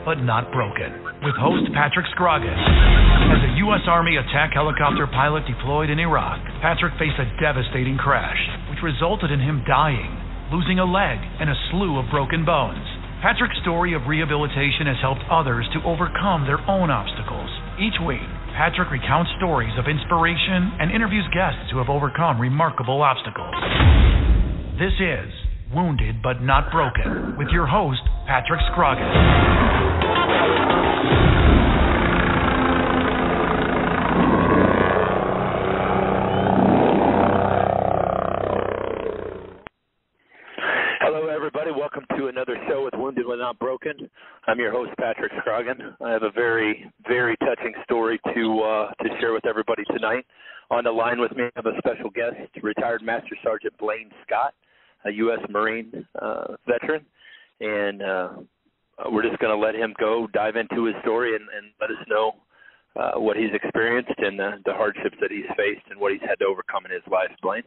but not broken, with host Patrick Scroggins. As a U.S. Army attack helicopter pilot deployed in Iraq, Patrick faced a devastating crash, which resulted in him dying, losing a leg, and a slew of broken bones. Patrick's story of rehabilitation has helped others to overcome their own obstacles. Each week, Patrick recounts stories of inspiration and interviews guests who have overcome remarkable obstacles. This is Wounded But Not Broken with your host, Patrick Scroggins. Hello, everybody. Welcome to another show with Wounded But Not Broken. I'm your host, Patrick Scroggins. I have a very, very touching story to share with everybody tonight. On the line with me, I have a special guest, retired Master Sergeant Blaine Scott, a U.S. Marine veteran, and we're just going to let him go, dive into his story, and let us know what he's experienced and the hardships that he's faced and what he's had to overcome in his life. Blaine?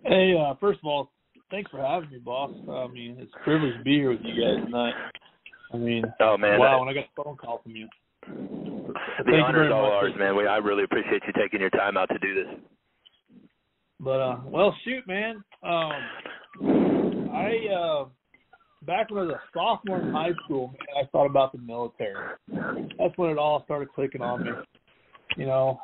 Hey, first of all, thanks for having me, boss. I mean, it's a privilege to be here with you guys tonight. I mean, oh, man, wow, when I got a phone call from you. The honor is all ours, man. I really appreciate you taking your time out to do this. But, well, shoot, man. Back when I was a sophomore in high school, man, I thought about the military. That's when it all started clicking on me. You know,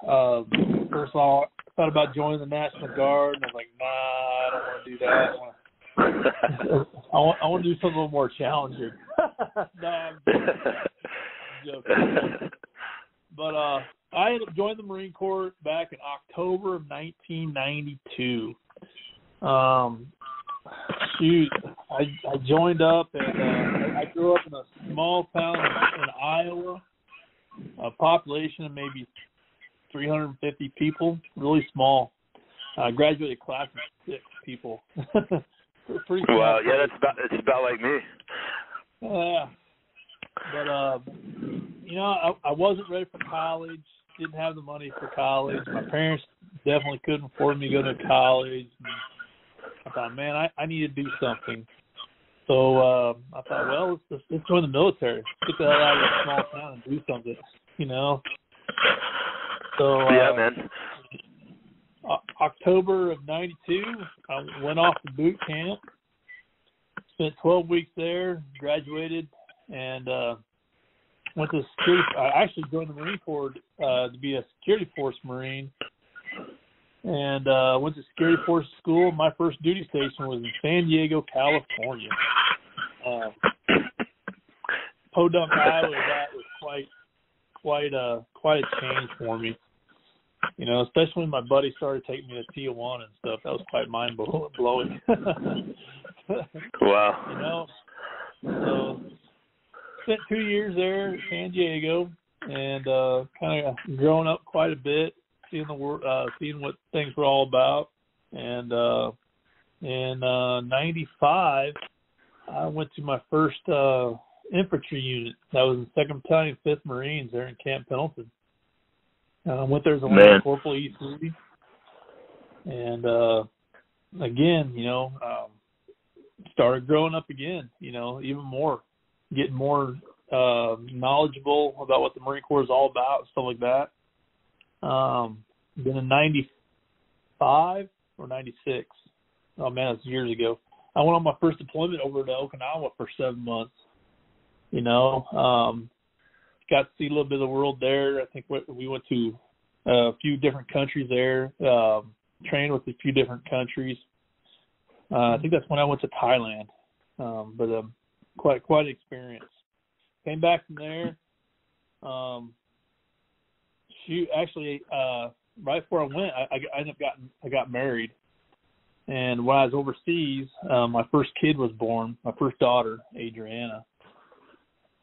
first of all, I thought about joining the National Guard, and I was like, nah, I don't want to do that. I want to do something a little more challenging. No, I'm joking. But I ended up joining the Marine Corps back in October of 1992. I joined up, and I grew up in a small town in Iowa, a population of maybe 350 people, really small. I graduated class of 6 people. Pretty wow, yeah, it's about like me. Yeah. But, you know, I wasn't ready for college, didn't have the money for college. My parents definitely couldn't afford me to go to college. I thought, man, I need to do something. So I thought, well, let's join the military. Get the hell out of this small town and do something, you know. So yeah, man. October of 92, I went off to boot camp, spent 12 weeks there, graduated, and went to security. I actually joined the Marine Corps to be a security force Marine, and went to security force school. My first duty station was in San Diego, California. Podunk, Iowa. That was quite a change for me. You know, especially when my buddy started taking me to Tijuana and stuff. That was quite mind blowing. Wow. You know, so spent 2 years there in San Diego, and kind of grown up quite a bit, seeing the world, seeing what things were all about. And in '95, I went to my first infantry unit. That was in 2nd Battalion, 5th Marines there in Camp Pendleton. Went there as a Lieutenant Corporal E3. And again, you know, started growing up again, you know, even more, getting more knowledgeable about what the Marine Corps is all about, stuff like that. Then in 95 or 96, oh man, that's years ago, I went on my first deployment over to Okinawa for 7 months. You know, got to see a little bit of the world there. I think we went to a few different countries there, trained with a few different countries. I think that's when I went to Thailand, but quite an experience. Came back from there. Actually, right before I went, I got married, and when I was overseas, my first kid was born. My first daughter, Adriana,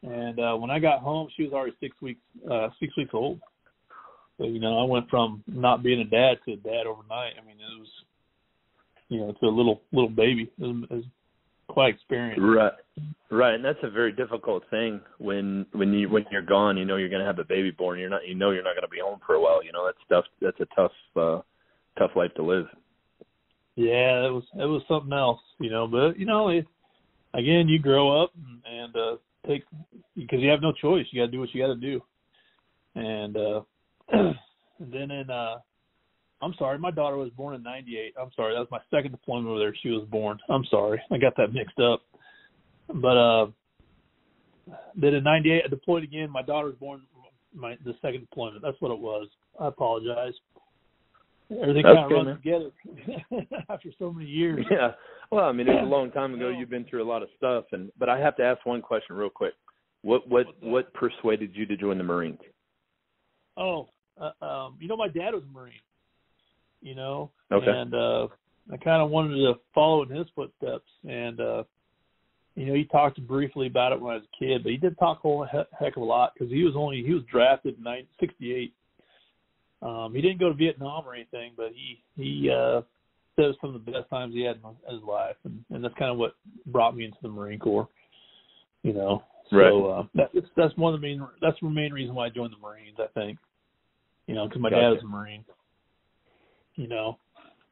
and when I got home, she was already 6 weeks old. So you know, I went from not being a dad to a dad overnight. I mean, it was, you know, to a little baby. It was quite experience. Right, and that's a very difficult thing when you're gone. You know you're going to have a baby born. You're not going to be home for a while. You know that's a tough life to live. Yeah, it was something else. You know, but you know, again, you grow up and because you have no choice. You got to do what you got to do. And then I'm sorry, my daughter was born in 98. I'm sorry, that was my second deployment over there. She was born. I'm sorry, I got that mixed up. But then in 98, I deployed again. My daughter was born the second deployment. That's what it was. I apologize. Everything kind of runs together after so many years. Yeah. Well, I mean, it was a long time ago. You've been through a lot of stuff, but I have to ask one question real quick. What persuaded you to join the Marines? Oh, my dad was a Marine. Okay. And I kind of wanted to follow in his footsteps. And he talked briefly about it when I was a kid, but he didn't talk a whole heck of a lot because he was drafted in 1968. He didn't go to Vietnam or anything, but he said it was some of the best times he had in his life, and that's kind of what brought me into the Marine Corps. Right. So that's the main reason why I joined the Marines, I think. Because my dad was a Marine.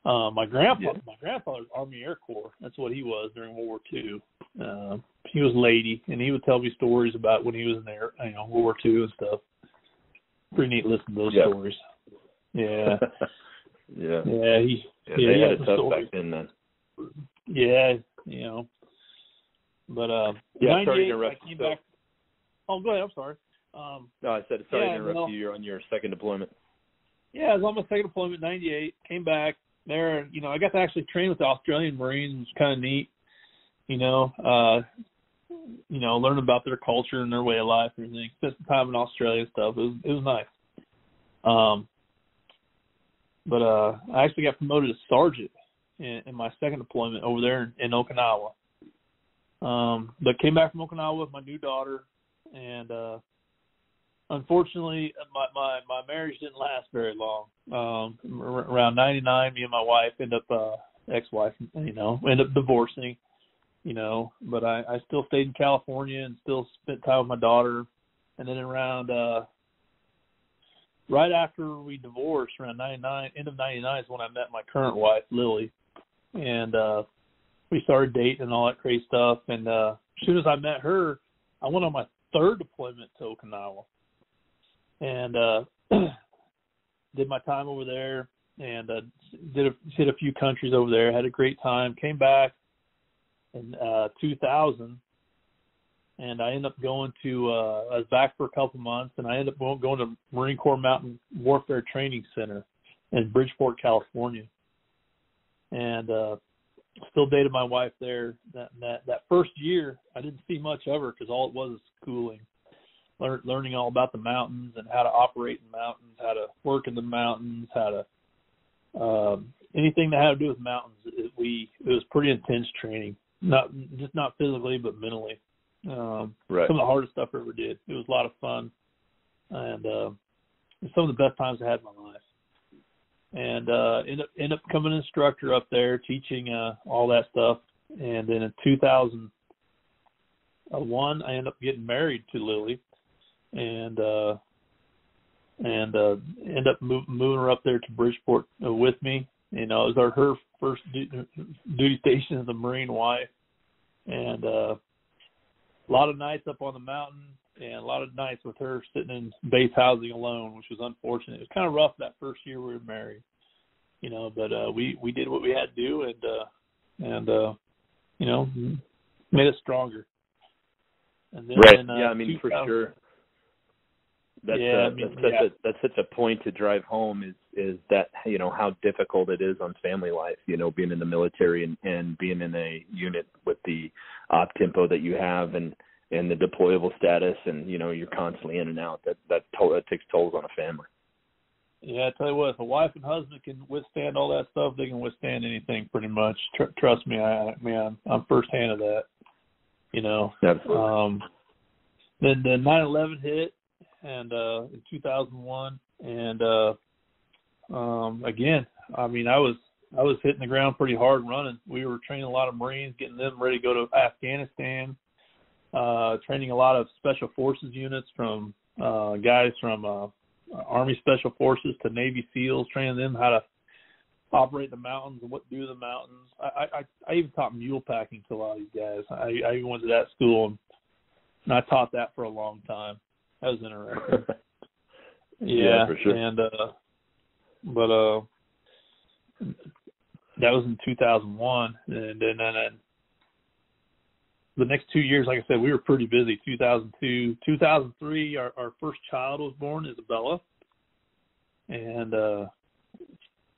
My grandfather was Army Air Corps. That's what he was during World War II. He was lady, and he would tell me stories about when he was in there, World War II and stuff. Pretty neat listening to those stories. Yeah. Yeah. Yeah. They had it tough back then. Yeah. But sorry to interrupt. I came back. Oh, go ahead. I'm sorry. No, I said sorry to interrupt you. You're on your second deployment. Yeah, I was on my second deployment in 98. Came back there. I got to actually train with the Australian Marines. It was kind of neat. Learn about their culture and their way of life and everything. Spent some time in Australia and stuff. It was nice. But I actually got promoted to sergeant in my second deployment over there in Okinawa. But came back from Okinawa with my new daughter, and unfortunately, my marriage didn't last very long. Around 99, me and my wife ex-wife, ended up divorcing. But I still stayed in California and still spent time with my daughter. And then around, right after we divorced, around 99, end of 99 is when I met my current wife, Lily. And we started dating and all that crazy stuff. And as soon as I met her, I went on my third deployment to Okinawa. And did my time over there and hit a few countries over there, had a great time, came back in 2000, and I ended up going to I was back for a couple months, and I ended up going to Marine Corps Mountain Warfare Training Center in Bridgeport, California, and still dated my wife there. That first year, I didn't see much of her because all it was schooling, learning all about the mountains and how to operate in mountains, how to work in the mountains, how to anything that had to do with mountains. It was pretty intense training. Not physically, but mentally. Right. Some of the hardest stuff I ever did. It was a lot of fun, and some of the best times I had in my life. And ended up becoming an instructor up there, teaching all that stuff. And then in 2001, I ended up getting married to Lily, and ended up moving her up there to Bridgeport with me. It was her first duty station as a Marine wife, and a lot of nights up on the mountain, and a lot of nights with her sitting in base housing alone, which was unfortunate. It was kind of rough that first year we were married, but we did what we had to do, and made us stronger. And then right. Yeah, I mean, for sure. That's such a point to drive home is that, how difficult it is on family life, being in the military and being in a unit with the op tempo that you have and the deployable status, and, you're constantly in and out. That takes tolls on a family. Yeah, I tell you what, if a wife and husband can withstand all that stuff, they can withstand anything pretty much. Trust me, I'm firsthand of that, Absolutely. Then the 9/11 hit. And in 2001, and again, I mean, I was hitting the ground pretty hard running. We were training a lot of Marines, getting them ready to go to Afghanistan, training a lot of Special Forces units from guys from Army Special Forces to Navy SEALs, training them how to operate the mountains and what to do in the mountains. I even taught mule packing to a lot of these guys. I even went to that school and And I taught that for a long time. That was interesting. Yeah, for sure. And but that was in 2001, and then the next 2 years, like I said, we were pretty busy. 2002, 2003, our first child was born, Isabella, and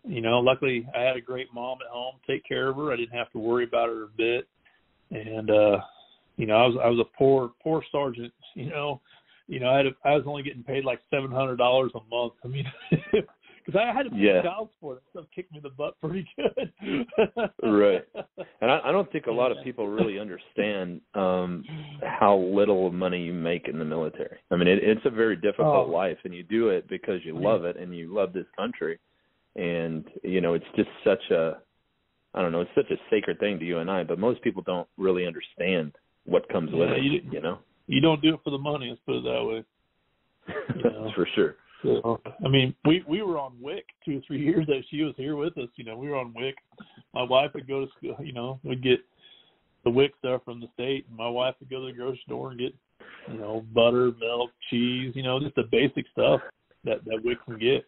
luckily I had a great mom at home, take care of her. I didn't have to worry about her a bit, and I was a poor sergeant. I was only getting paid like $700 a month. I mean, because I had to pay child support. That stuff kicked me in the butt pretty good. Right. And I don't think a lot of people really understand how little money you make in the military. I mean, it's a very difficult life, and you do it because you love it and you love this country. And, it's just such a sacred thing to you and I, but most people don't really understand what comes with it, You don't do it for the money, let's put it that way. That's for sure. So, I mean, we were on WIC 2 or 3 years that she was here with us. We were on WIC. My wife would go to school, we'd get the WIC stuff from the state, and my wife would go to the grocery store and get, butter, milk, cheese, just the basic stuff that WIC can get.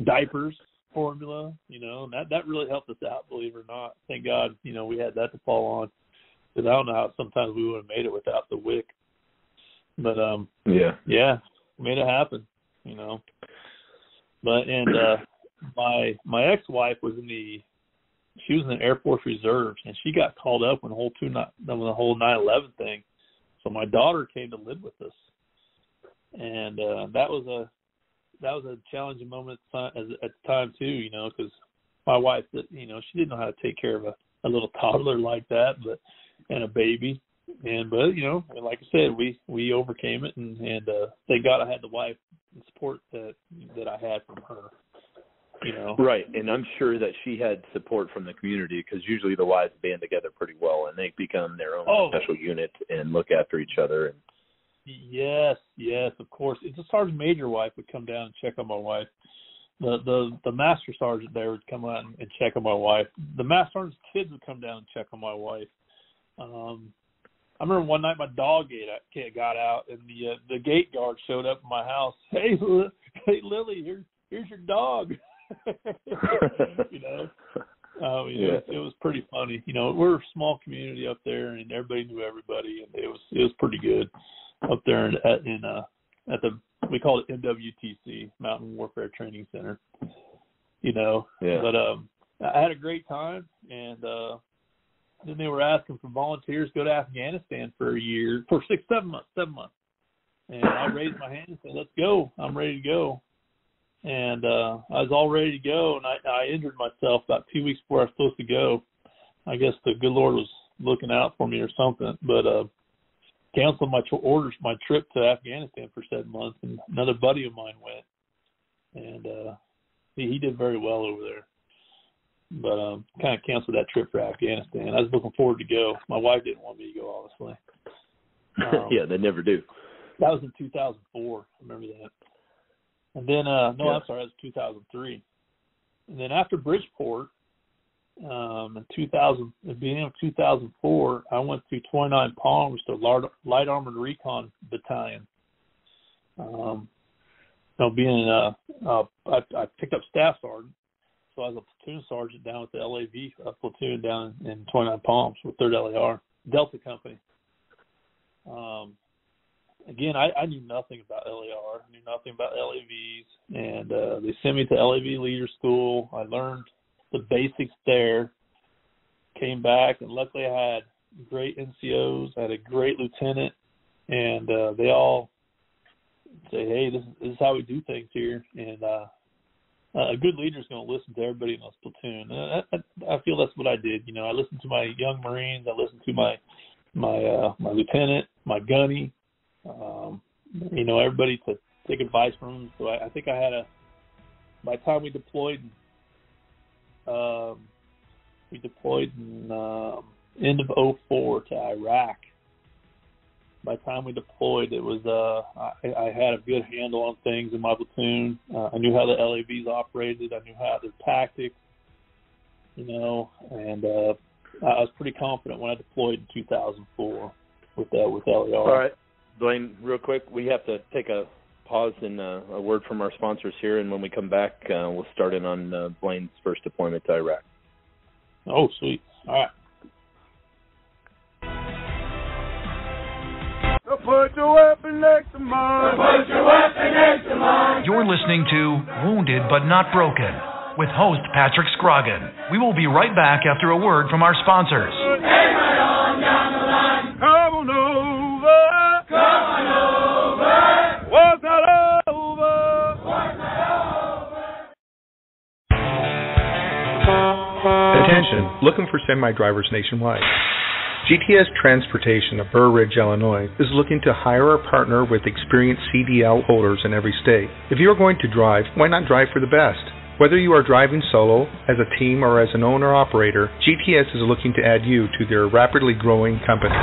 Diapers, formula, and that really helped us out, believe it or not. Thank God, we had that to fall on. Because I don't know how sometimes we would have made it without the WIC. But, made it happen, But, my ex-wife was she was in the Air Force Reserves, and she got called up when the whole 9/11 thing. So my daughter came to live with us. And that was a challenging moment at the time, too, because my wife, she didn't know how to take care of a little toddler like that, and a baby. But like I said, we overcame it, and thank God I had the wife and support that I had from her. Right, and I'm sure that she had support from the community, because usually the wives band together pretty well, and they become their own special unit and look after each other. And yes, of course. It's a sergeant major wife would come down and check on my wife. The master sergeant there would come out and check on my wife. The master sergeant's kids would come down and check on my wife. I remember one night my dog got out, and the gate guard showed up in my house. Hey Lily, here's your dog. It was pretty funny. We're a small community up there, and everybody knew everybody, and it was pretty good up there at the we call it MWTC, Mountain Warfare Training Center. But I had a great time, and then they were asking for volunteers to go to Afghanistan for a year, for 7 months. And I raised my hand and said, let's go. I'm ready to go. And I was all ready to go, and I injured myself about 2 weeks before I was supposed to go. I guess the good Lord was looking out for me or something. But canceled my trip to Afghanistan for 7 months, and another buddy of mine went. And he did very well over there. But kind of canceled that trip for Afghanistan. I was looking forward to go. My wife didn't want me to go, honestly. Yeah, they never do. That was in 2004. I remember that. And then, I'm sorry, that was 2003. And then after Bridgeport, in the beginning of 2004, I went to 29 Palms to Light Armored Recon Battalion. I picked up staff sergeant. So I was a platoon sergeant down at the LAV platoon down in 29 Palms with 3rd LAR, Delta Company. Again, I knew nothing about LAR. I knew nothing about LAVs. And they sent me to LAV Leader School. I learned the basics there, came back, and luckily I had great NCOs. I had a great lieutenant, and they all say, hey, this is how we do things here. And a good leader is going to listen to everybody in this platoon. I feel that's what I did. I listened to my young Marines. I listened to my lieutenant, my gunny. Everybody to take advice from them. So I think I had by the time we deployed in end of 2004 to Iraq. By the time we deployed, it was I had a good handle on things in my platoon. I knew how the LAVs operated. I knew how their tactics, and I was pretty confident when I deployed in 2004 with LAR. All right. Blaine, real quick, we have to take a pause and a word from our sponsors here, and when we come back, we'll start in on Blaine's first deployment to Iraq. Oh, sweet. All right. Put your weapon next to mine. Put your weapon next to mine. You're listening to Wounded But Not Broken with host Patrick Scroggin. We will be right back after a word from our sponsors. Hey, right on down the line. Come on over. Come on over. What's not over? What's not over? Attention, looking for semi-drivers nationwide. GTS Transportation of Burr Ridge, Illinois is looking to hire or partner with experienced CDL holders in every state. If you are going to drive, why not drive for the best? Whether you are driving solo, as a team, or as an owner-operator, GTS is looking to add you to their rapidly growing company.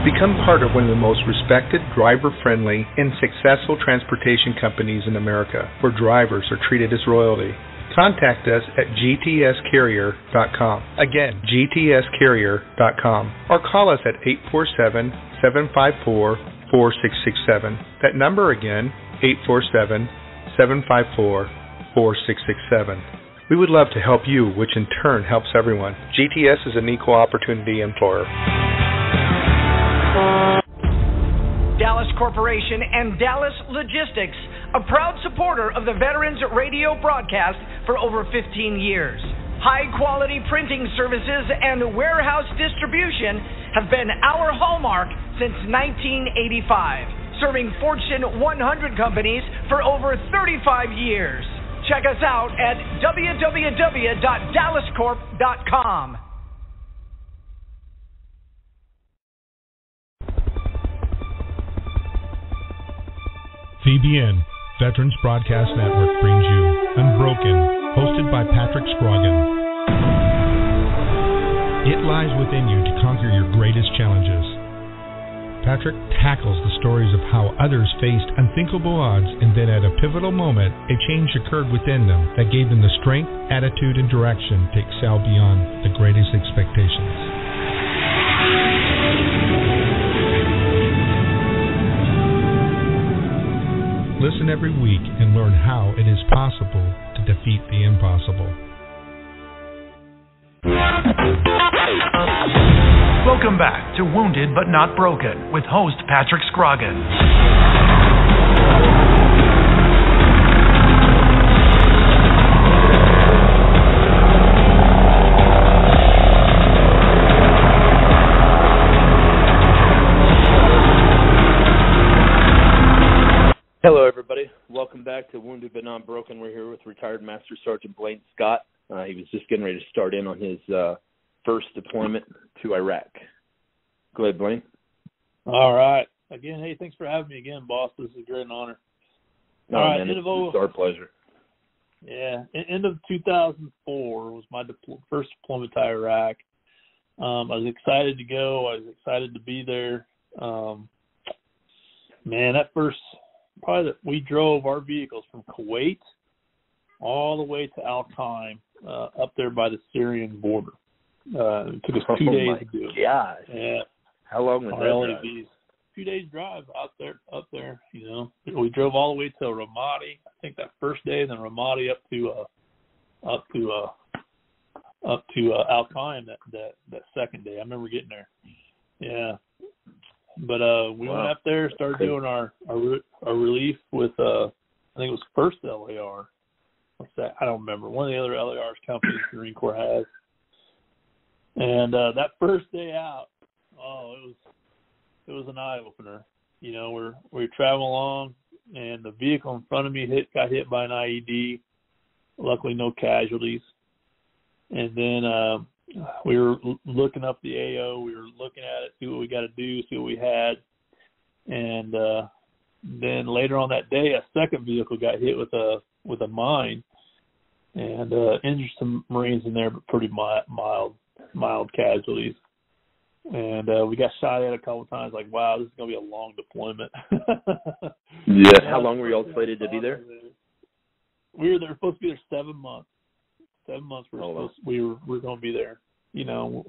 Become part of one of the most respected, driver-friendly, and successful transportation companies in America, where drivers are treated as royalty. Contact us at gtscarrier.com. Again, gtscarrier.com. Or call us at 847-754-4667. That number again, 847-754-4667. We would love to help you, which in turn helps everyone. GTS is an equal opportunity employer. Dallas Corporation and Dallas Logistics, a proud supporter of the Veterans Radio broadcast for over 15 years. High-quality printing services and warehouse distribution have been our hallmark since 1985, serving Fortune 100 companies for over 35 years. Check us out at www.dallascorp.com. VBN, Veterans Broadcast Network, brings you Unbroken, hosted by Patrick Scroggin. It lies within you to conquer your greatest challenges. Patrick tackles the stories of how others faced unthinkable odds, and then at a pivotal moment, a change occurred within them that gave them the strength, attitude, and direction to excel beyond the greatest expectations. Listen every week and learn how it is possible to defeat the impossible. Welcome back to Wounded But Not Broken with host Patrick Scroggin. Hello, everybody. Welcome back to Wounded But Not Broken. We're here with retired Master Sergeant Blaine Scott. He was just getting ready to start in on his first deployment to Iraq. Go ahead, Blaine. All right. Again, hey, thanks for having me again, boss. This is a great honor. All right, man, it's our pleasure. Yeah, end of 2004 was my first deployment to Iraq. I was excited to go. I was excited to be there. Man, that first... we drove our vehicles from Kuwait all the way to Al-Qaim, up there by the Syrian border. It took us 2 days to do it. Gosh. Yeah. How long was that drive? 2 days drive up there, you know. We drove all the way to Ramadi, I think that first day, then Ramadi up to Al-Qaim that second day. I remember getting there. Yeah. But we went up there, started doing our relief with I think it was First LAR. What's that? I don't remember. One of the other LAR's companies the Marine Corps has. And that first day out, it was an eye opener. You know, we're traveling along, and the vehicle in front of me got hit by an IED. Luckily, no casualties. And then we were looking up the AO. We were looking at it, see what we got to do, see what we had. And then later on that day, a second vehicle got hit with a mine and injured some Marines in there, but pretty mild casualties. And we got shot at a couple of times. Like, wow, this is gonna be a long deployment. Yeah. How long were you all slated to be there? We were supposed to be there 7 months. 7 months we were going to be there, you know.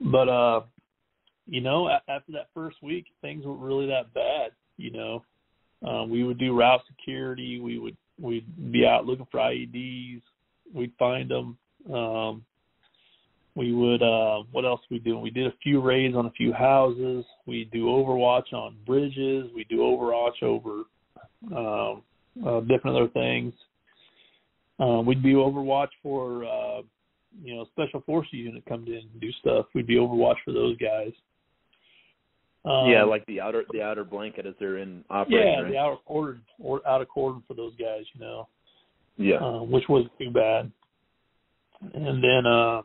But after that first week, things weren't really that bad. We would do route security. We'd be out looking for IEDs. We'd find them. We would, what else we do? We did a few raids on a few houses. We do overwatch on bridges. We do overwatch over different other things. We'd be overwatch for, special forces unit comes in and do stuff. We'd be overwatch for those guys. Like the outer blanket as they're in operation. Yeah, right? the outer cordon for those guys, Yeah. Which wasn't too bad. And then I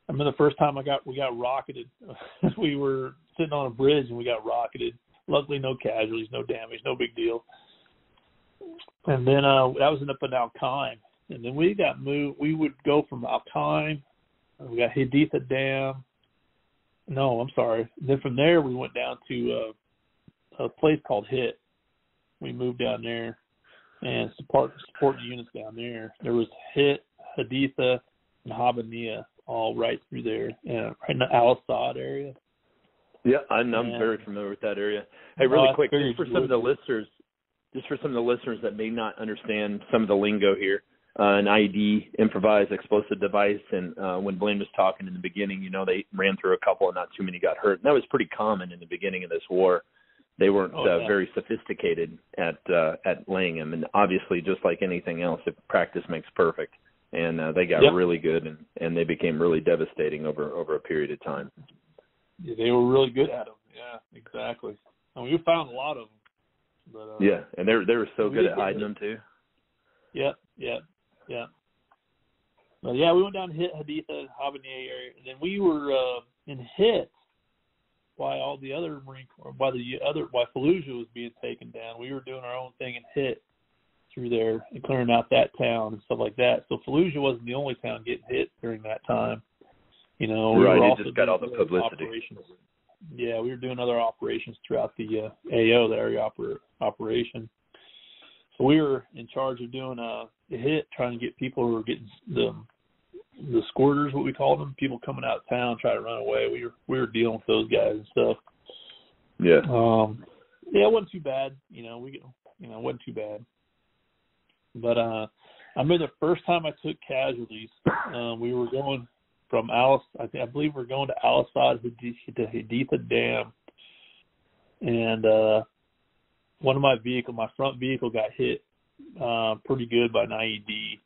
remember the first time we got rocketed. We were sitting on a bridge and we got rocketed. Luckily, no casualties, no damage, no big deal. And then that was up in Al-Qaim. And then we got moved. We would go from Al-Qaim. We got Haditha Dam. No, I'm sorry. Then from there we went down to a place called Hit. We moved down there and support the units down there. There was Hit, Haditha, and Habbaniyah all right through there, right in the Al-Assad area. Yeah, I'm very familiar with that area. Hey, really quick, just for some of the listeners that may not understand some of the lingo here, an IED, improvised explosive device, and when Blaine was talking in the beginning, they ran through a couple and not too many got hurt. And that was pretty common in the beginning of this war. They weren't very sophisticated at laying them, and obviously, just like anything else, if practice makes perfect. And they got really good, and they became really devastating over a period of time. Yeah, they were really good at them. Yeah, exactly. I mean, we found a lot of them. But, and they were so good at hiding them too. Yeah. But we went down to Haditha, Habbaniyah area, and then we were in Hit while all the other Marine Corps, while Fallujah was being taken down. We were doing our own thing in Hit through there and clearing out that town and stuff like that. So Fallujah wasn't the only town getting hit during that time. We were also just got all the publicity. Operations. Yeah, we were doing other operations throughout the AO, the area operation. So we were in charge of doing a hit, trying to get people who were getting the squirters, what we called them, people coming out of town trying to run away. We were dealing with those guys and stuff. Yeah. It wasn't too bad. It wasn't too bad. But I remember the first time I took casualties, we were going from I believe we were going to Al-Assad to Haditha Dam, and one of my front vehicle got hit pretty good by an IED,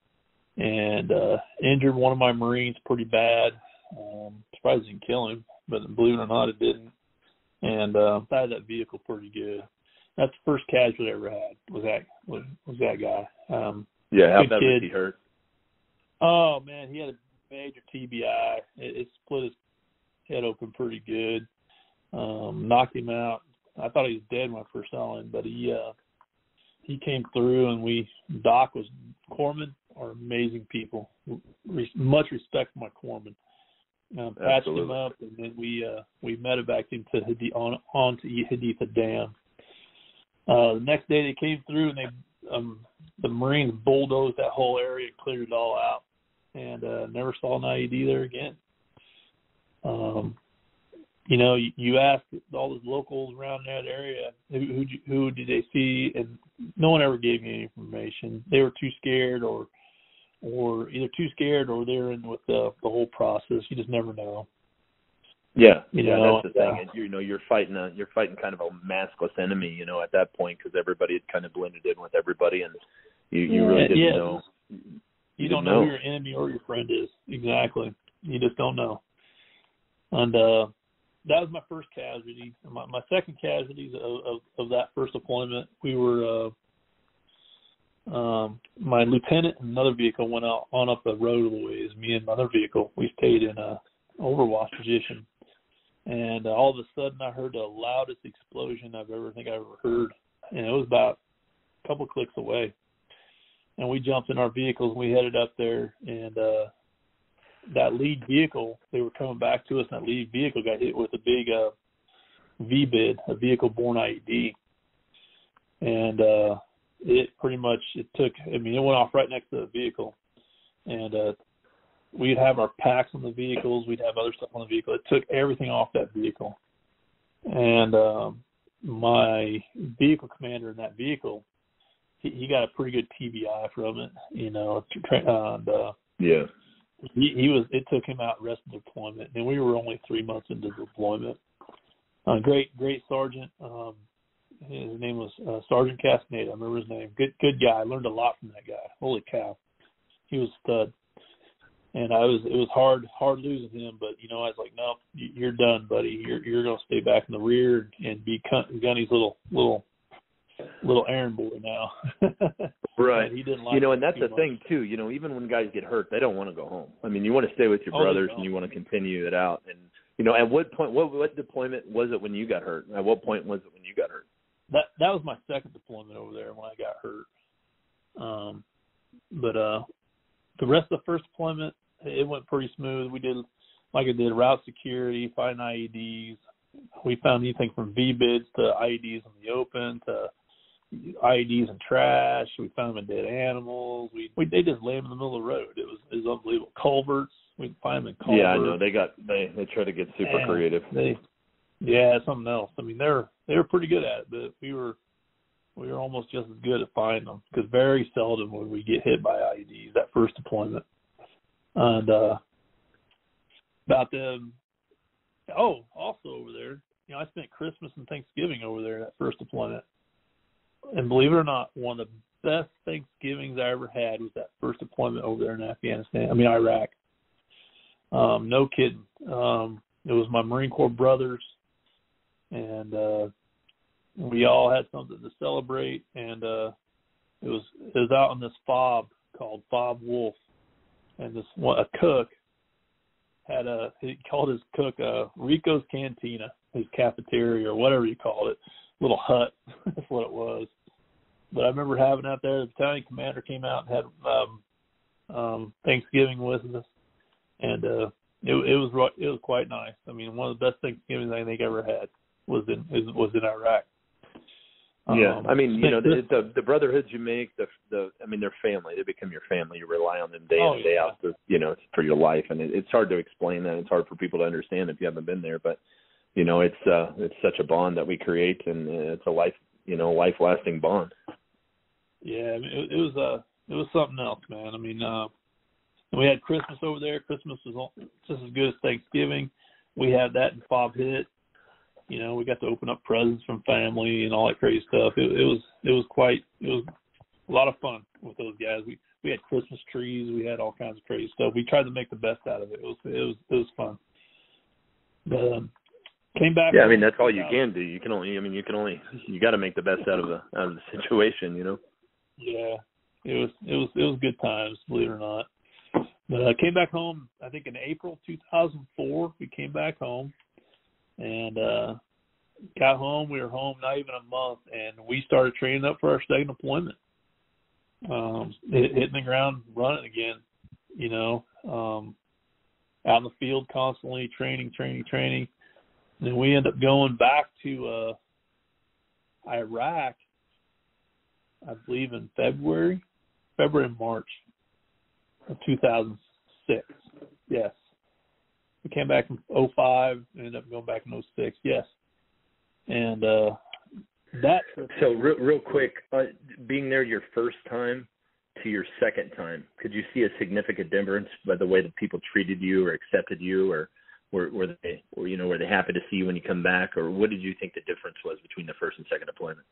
and injured one of my Marines pretty bad. Surprised it didn't kill him, but believe it or not, it didn't. And I had that vehicle pretty good. That's the first casualty I ever had. Was that guy? How bad was he hurt? Oh man, he had a major TBI. It split his head open pretty good. Knocked him out. I thought he was dead when I first saw him, but he came through, and Doc was corpsmen are amazing people. Much respect for my corpsmen. Patched him up, and then we medevaced him onto Haditha Dam. The next day they came through, and the Marines bulldozed that whole area and cleared it all out, and never saw an IED there again. You ask all the locals around that area, who did they see, and no one ever gave me any information. They were too scared, or either too scared, or they're in with the whole process. You just never know. Yeah, that's the thing. You're fighting kind of a maskless enemy, at that point, because everybody had kind of blended in with everybody, and you really didn't know. You don't know who your enemy or your friend is. Exactly. You just don't know. And that was my first casualty. My second casualties of that first deployment, we were my lieutenant and another vehicle went on up the road a little ways. Me and my other vehicle, we stayed in a overwatch position. And all of a sudden, I heard the loudest explosion I've ever heard, and it was about a couple clicks away. And we jumped in our vehicles, and we headed up there. And that lead vehicle, they were coming back to us, and that lead vehicle got hit with a big VBID, a vehicle-borne IED. And it went off right next to the vehicle. And we'd have our packs on the vehicles. We'd have other stuff on the vehicle. It took everything off that vehicle. And my vehicle commander in that vehicle, he got a pretty good TBI from it, you know. And, yeah. It took him out rest of deployment, and we were only 3 months into deployment. Great sergeant. His name was Sergeant Castaneda. I remember his name. Good guy. I learned a lot from that guy. Holy cow, he was a stud. And it was hard losing him, but you know, I was like, no, you're done, buddy. You're gonna stay back in the rear and be Gunny's little errand boy now. Right. He didn't like, you know, and that's the thing too. You know, even when guys get hurt, they don't want to go home. I mean, you want to stay with your brothers and you want to continue it out. And you know, at what point, what deployment was it when you got hurt? At what point was it when you got hurt? That was my second deployment over there when I got hurt. But the rest of the first deployment, it went pretty smooth. We did, like I did, route security, finding IEDs. We found anything from VBIDs to IEDs in the open to IEDs in trash. We found them in dead animals. They just lay them in the middle of the road. It was unbelievable. Culverts. We'd find them in culverts. Yeah, I know. They try to get super creative. Something else. I mean, they were pretty good at it, but we were almost just as good at finding them, because very seldom would we get hit by IEDs that first deployment. And also over there, you know, I spent Christmas and Thanksgiving over there that first deployment. And believe it or not, one of the best Thanksgivings I ever had was that first deployment over there in Iraq. No kidding. It was my Marine Corps brothers, and we all had something to celebrate. And it was out on this fob called Fob Wolf, and a cook he called his cook Rico's Cantina, his cafeteria or whatever you call it, little hut. That's what it was. But I remember having out there, the battalion commander came out and had Thanksgiving with us, and it was quite nice. I mean, one of the best Thanksgivings I think I ever had was in Iraq. Yeah, I mean, you know, the brotherhoods you make, they're family. They become your family. You rely on them day in and day out, for your life. And it's hard to explain that. It's hard for people to understand if you haven't been there. But you know, it's such a bond that we create, and it's a life-lasting bond. Yeah, it was something else, man. I mean, we had Christmas over there. Christmas was just as good as Thanksgiving. We had that in Fob Hit. You know, we got to open up presents from family and all that crazy stuff. It was a lot of fun with those guys. We had Christmas trees. We had all kinds of crazy stuff. We tried to make the best out of it. It was fun. But came back. Yeah, I mean, that's all you can do. You got to make the best out of the situation, you know. Yeah, it was good times, believe it or not. But I came back home, I think in April 2004. We came back home. And got home. We were home not even a month, and we started training up for our second deployment. Hitting the ground running again, you know, out in the field constantly, training. And then we ended up going back to Iraq, I believe in February and March of 2006. Yes. We came back in 2005, ended up going back in 2006, yes. And that trip. So real quick, being there your first time to your second time, could you see a significant difference by the way that people treated you or accepted you, or were they happy to see you when you come back, or what did you think the difference was between the first and second deployment?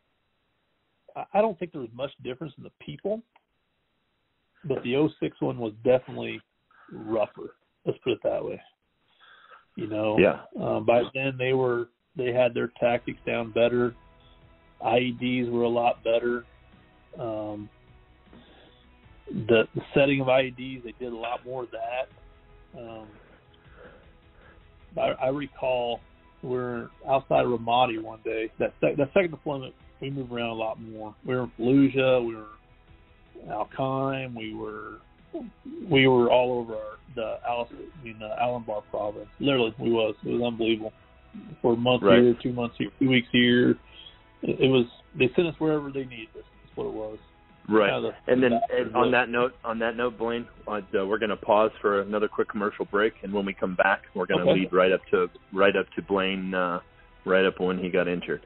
I don't think there was much difference in the people, but the 2006 one was definitely rougher. Let's put it that way. You know, by then they had their tactics down better. IEDs were a lot better. The setting of IEDs, they did a lot more of that. I recall we're outside of Ramadi one day. That second deployment, we moved around a lot more. We were in Fallujah, we were in Al-Qaim, we were all over the Al-Anbar province. Literally, it was unbelievable. For a month here, 2 months here, 2 weeks here. They sent us wherever they needed us. That's what it was. Right. And then on that note, Blaine, we're going to pause for another quick commercial break, and when we come back, we're going to lead right up to Blaine, right up when he got injured.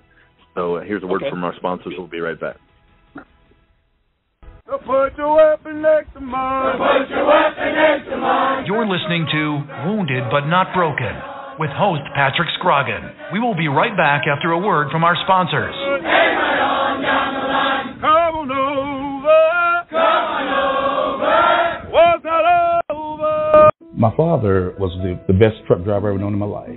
So here's a word from our sponsors. We'll be right back. So put your weapon next to mine. Put your weapon next to mine. You're listening to Wounded But Not Broken with host Patrick Scroggin. We will be right back after a word from our sponsors. Hey, right on down the line. Come on over. Come on over. What's not over? My father was the best truck driver I've ever known in my life.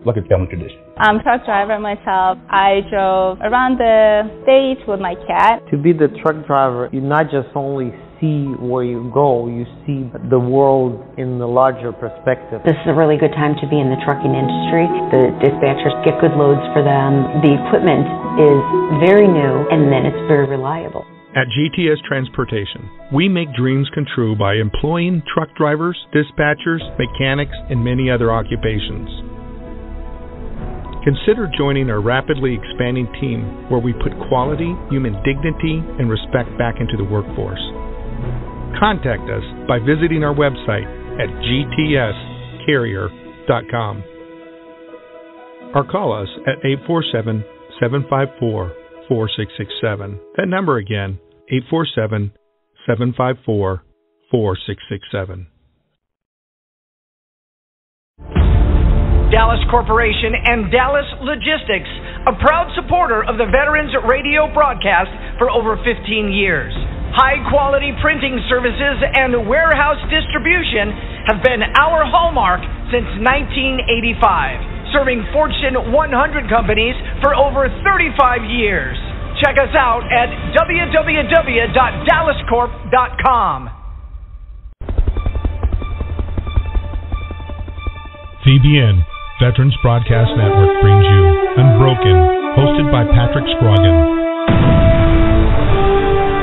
Like a family tradition. I'm a truck driver myself. I drove around the state with my cat. To be the truck driver, you not just only see where you go, you see the world in the larger perspective. This is a really good time to be in the trucking industry. The dispatchers get good loads for them. The equipment is very new, and then it's very reliable. At GTS Transportation, we make dreams come true by employing truck drivers, dispatchers, mechanics, and many other occupations. Consider joining our rapidly expanding team where we put quality, human dignity, and respect back into the workforce. Contact us by visiting our website at gtscarrier.com or call us at 847-754-4667. That number again, 847-754-4667. Dallas Corporation and Dallas Logistics, a proud supporter of the Veterans Radio broadcast for over 15 years. High-quality printing services and warehouse distribution have been our hallmark since 1985, serving Fortune 100 companies for over 35 years. Check us out at www.dallascorp.com. VBN, Veterans Broadcast Network, brings you Unbroken, hosted by Patrick Scroggin.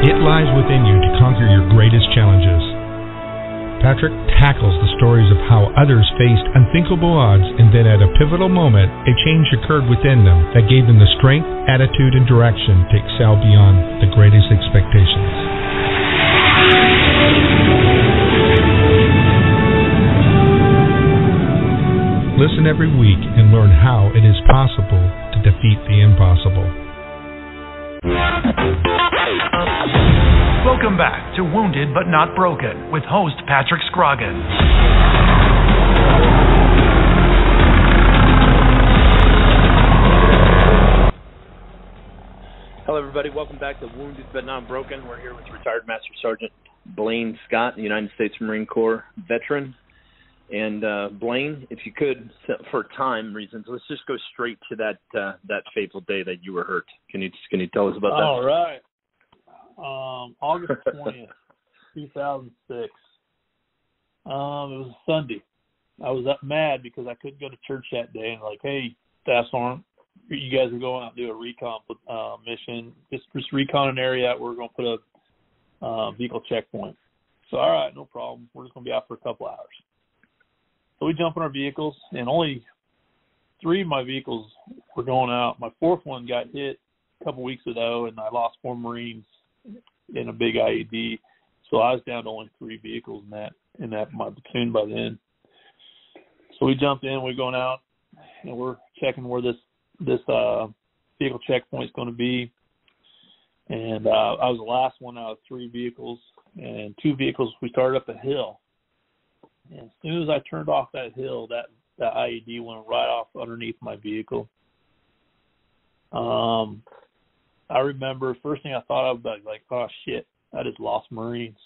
It lies within you to conquer your greatest challenges. Patrick tackles the stories of how others faced unthinkable odds, and then at a pivotal moment, a change occurred within them that gave them the strength, attitude, and direction to excel beyond the greatest expectations. Listen every week and learn how it is possible to defeat the impossible. Welcome back to Wounded But Not Broken with host Patrick Scroggin. Hello, everybody. Welcome back to Wounded But Not Broken. We're here with retired Master Sergeant Blaine Scott, United States Marine Corps veteran. And Blaine, if you could, for time reasons, let's just go straight to that fateful day that you were hurt. Can you tell us about that? All right. August 20th, 2006. It was a Sunday. I was up mad because I couldn't go to church that day, and like, hey, Staff Sergeant, you guys are going out and do a recon mission. Just recon an area that we're going to put a vehicle checkpoint. So, all right, no problem. We're just going to be out for a couple hours. So we jump in our vehicles, and only 3 of my vehicles were going out. My 4th one got hit a couple weeks ago, and I lost 4 Marines in a big IED. So I was down to only 3 vehicles in that my platoon by then. So we jumped in, we're going out, and we're checking where this vehicle checkpoint is going to be. And I was the last one out of 3 vehicles, and 2 vehicles, we started up a hill. And as soon as I turned off that hill, that IED went right off underneath my vehicle. I remember first thing I thought of, like, oh shit, I just lost Marines.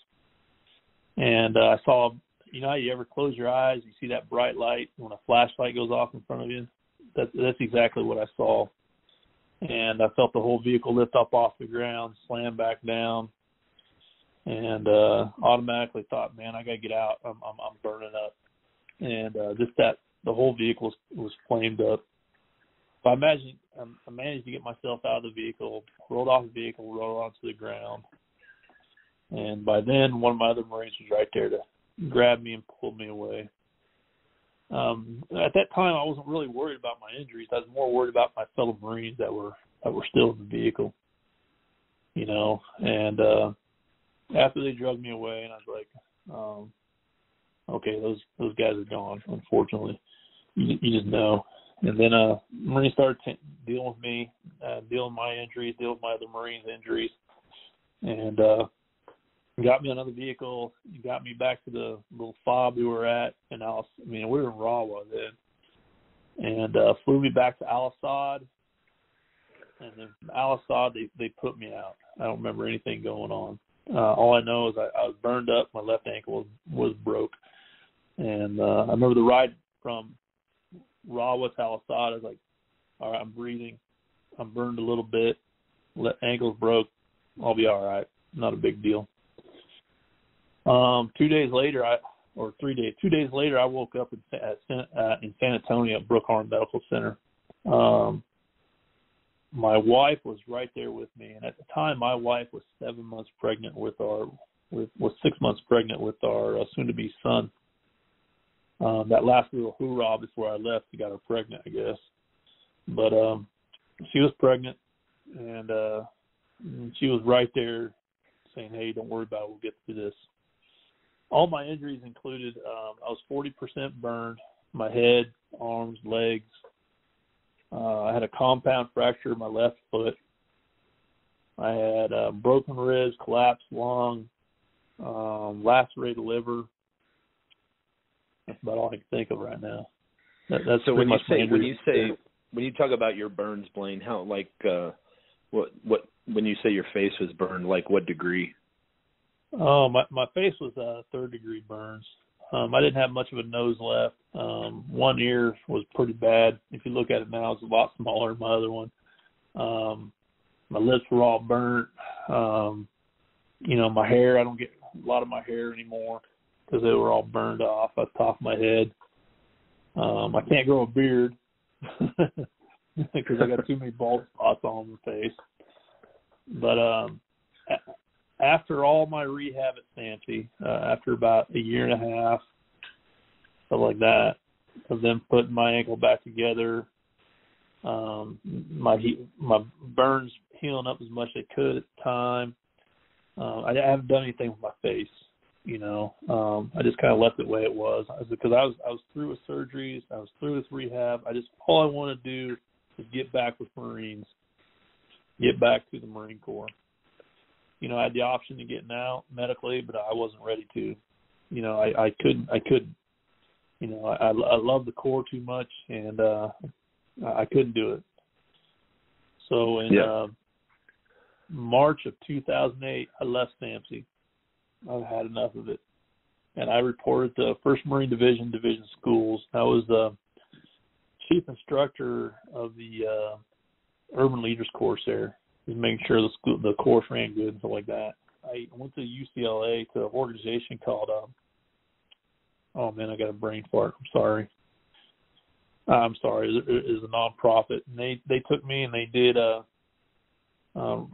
And I saw, you know how you ever close your eyes, you see that bright light when a flashlight goes off in front of you? That's exactly what I saw. And I felt the whole vehicle lift up off the ground, slam back down. And automatically thought, man, I got to get out. I'm burning up. And just that the whole vehicle was flamed up. So I managed to get myself out of the vehicle, rolled off the vehicle, rolled onto the ground. And by then, one of my other Marines was right there to grab me and pull me away. At that time, I wasn't really worried about my injuries. I was more worried about my fellow Marines that were still in the vehicle. you know. And after they drugged me away, and I was like, okay, those guys are gone, unfortunately. You just know. And then Marines started dealing with me, dealing with my injuries, dealing with my other Marines' injuries, and got me another vehicle, got me back to the little fob we were at in we were in Rawa then, and flew me back to Al Asad. And then from Al Asad, they put me out. I don't remember anything going on. All I know is I was burned up. My left ankle was broke. And I remember the ride from Rawa to Al Asad. I was like, all right, I'm breathing. I'm burned a little bit. Ankle's broke. I'll be all right. Not a big deal. 2 days later, 2 days later, I woke up in San Antonio at Brookhorn Medical Center. My wife was right there with me, and at the time, my wife was 7 months pregnant was 6 months pregnant with our soon-to-be son. That last little hoorah before I left, he got her pregnant, I guess. But she was pregnant, and she was right there saying, hey, don't worry about it, we'll get through this. All my injuries included, I was 40% burned, my head, arms, legs. I had a compound fracture in my left foot. I had broken ribs, collapsed lung, lacerated liver. That's about all I can think of right now. That's so when you talk about your burns, Blaine, how what when you say your face was burned, like what degree? Oh, my face was 3rd-degree burns. I didn't have much of a nose left. One ear was pretty bad. If you look at it now, it's a lot smaller than my other one. My lips were all burnt. My hair, I don't get a lot of my hair anymore because they were all burned off at the top of my head. I can't grow a beard because I got too many bald spots on my face. But after all my rehab at SAMC, after about a year and a half, something like that, of them putting my ankle back together, my burns healing up as much as they could at the time. I haven't done anything with my face, I just kind of left it the way it was because I was through with surgeries, I was through with rehab. All I want to do is get back with Marines, get back to the Marine Corps. I had the option to get out medically, but I wasn't ready to. I couldn't. I love the Corps too much, and I couldn't do it. So in March of 2008, I left SAMC. I had enough of it, and I reported to 1st Marine Division schools. I was the chief instructor of the Urban Leaders course there. Just making sure the course ran good and stuff like that. I went to UCLA to an organization called I got a brain fart. I'm sorry. It's a nonprofit, and they took me and they did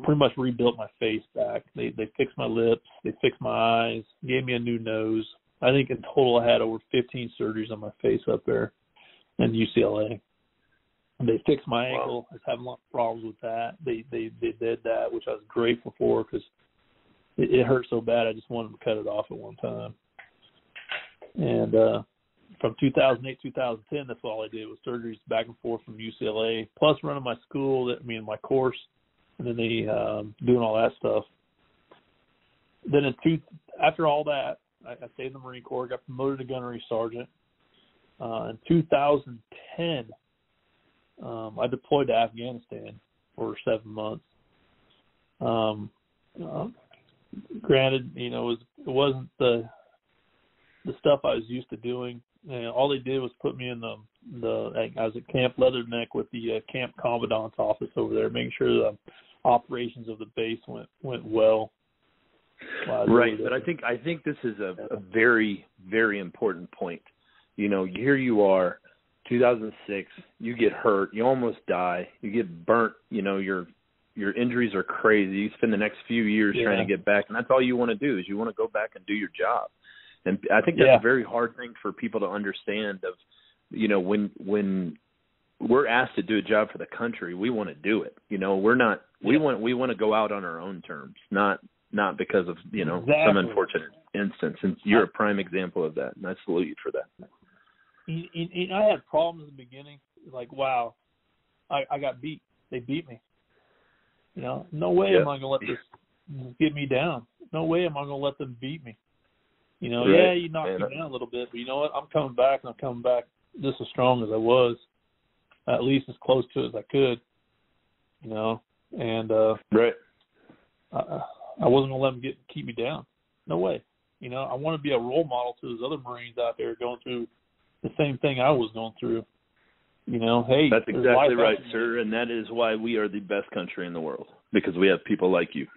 pretty much rebuilt my face back. They fixed my lips, they fixed my eyes, gave me a new nose. I think in total I had over 15 surgeries on my face up there in UCLA. They fixed my ankle. I was having a lot of problems with that. They did that, which I was grateful for because it hurt so bad I just wanted to cut it off at one time. And from 2008, 2010, that's all I did was surgeries back and forth from UCLA, plus running my school, my course, and then doing all that stuff. Then after all that, I stayed in the Marine Corps, got promoted to gunnery sergeant. In 2010, I deployed to Afghanistan for 7 months. Granted, it wasn't the stuff I was used to doing. All they did was put me in I was at Camp Leatherneck with the Camp Commandant's office over there, making sure the operations of the base went well. Right, but I think this is a very, very important point. Here you are, 2006, you get hurt, you almost die, you get burnt, your injuries are crazy. You spend the next few years trying to get back, and that's all you want to do is you want to go back and do your job. And I think that's a very hard thing for people to understand when we're asked to do a job for the country, we want to do it. We're not. We want to go out on our own terms, not because of exactly. some unfortunate instance. And you're a prime example of that, and I salute you for that. I had problems in the beginning, like wow, I got beat. They beat me. No way am I going to let this get me down. No way am I going to let them beat me. You knocked me down a little bit, but you know what? I'm coming back, and I'm coming back just as strong as I was, at least as close to it as I could. And right. I wasn't going to let them keep me down. No way. I want to be a role model to those other Marines out there going through the same thing I was going through. Hey, that's exactly right, sir, and that is why we are the best country in the world, because we have people like you.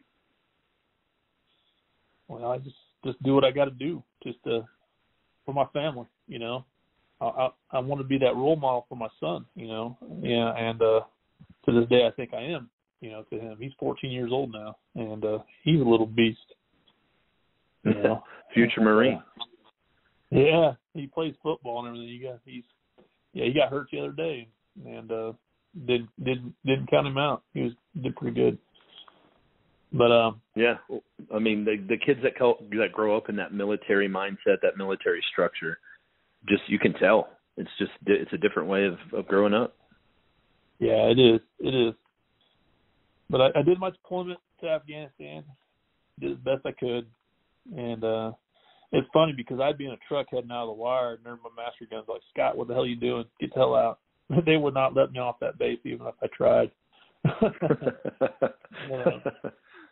Well, I just do what I got to do, just for my family. I want to be that role model for my son. And to this day, I think I am. To him, he's 14 years old now, and he's a little beast. Future Marine. Yeah, he plays football and everything. He got hurt the other day, and didn't count him out. He did pretty good. But yeah, I mean the kids that grow up in that military mindset, that military structure, just you can tell it's a different way of growing up. Yeah, it is. But I did my deployment to Afghanistan, did as best I could, and it's funny because I'd be in a truck heading out of the wire, and my master gun's like, Scott, what the hell are you doing? Get the hell out. They would not let me off that base even if I tried.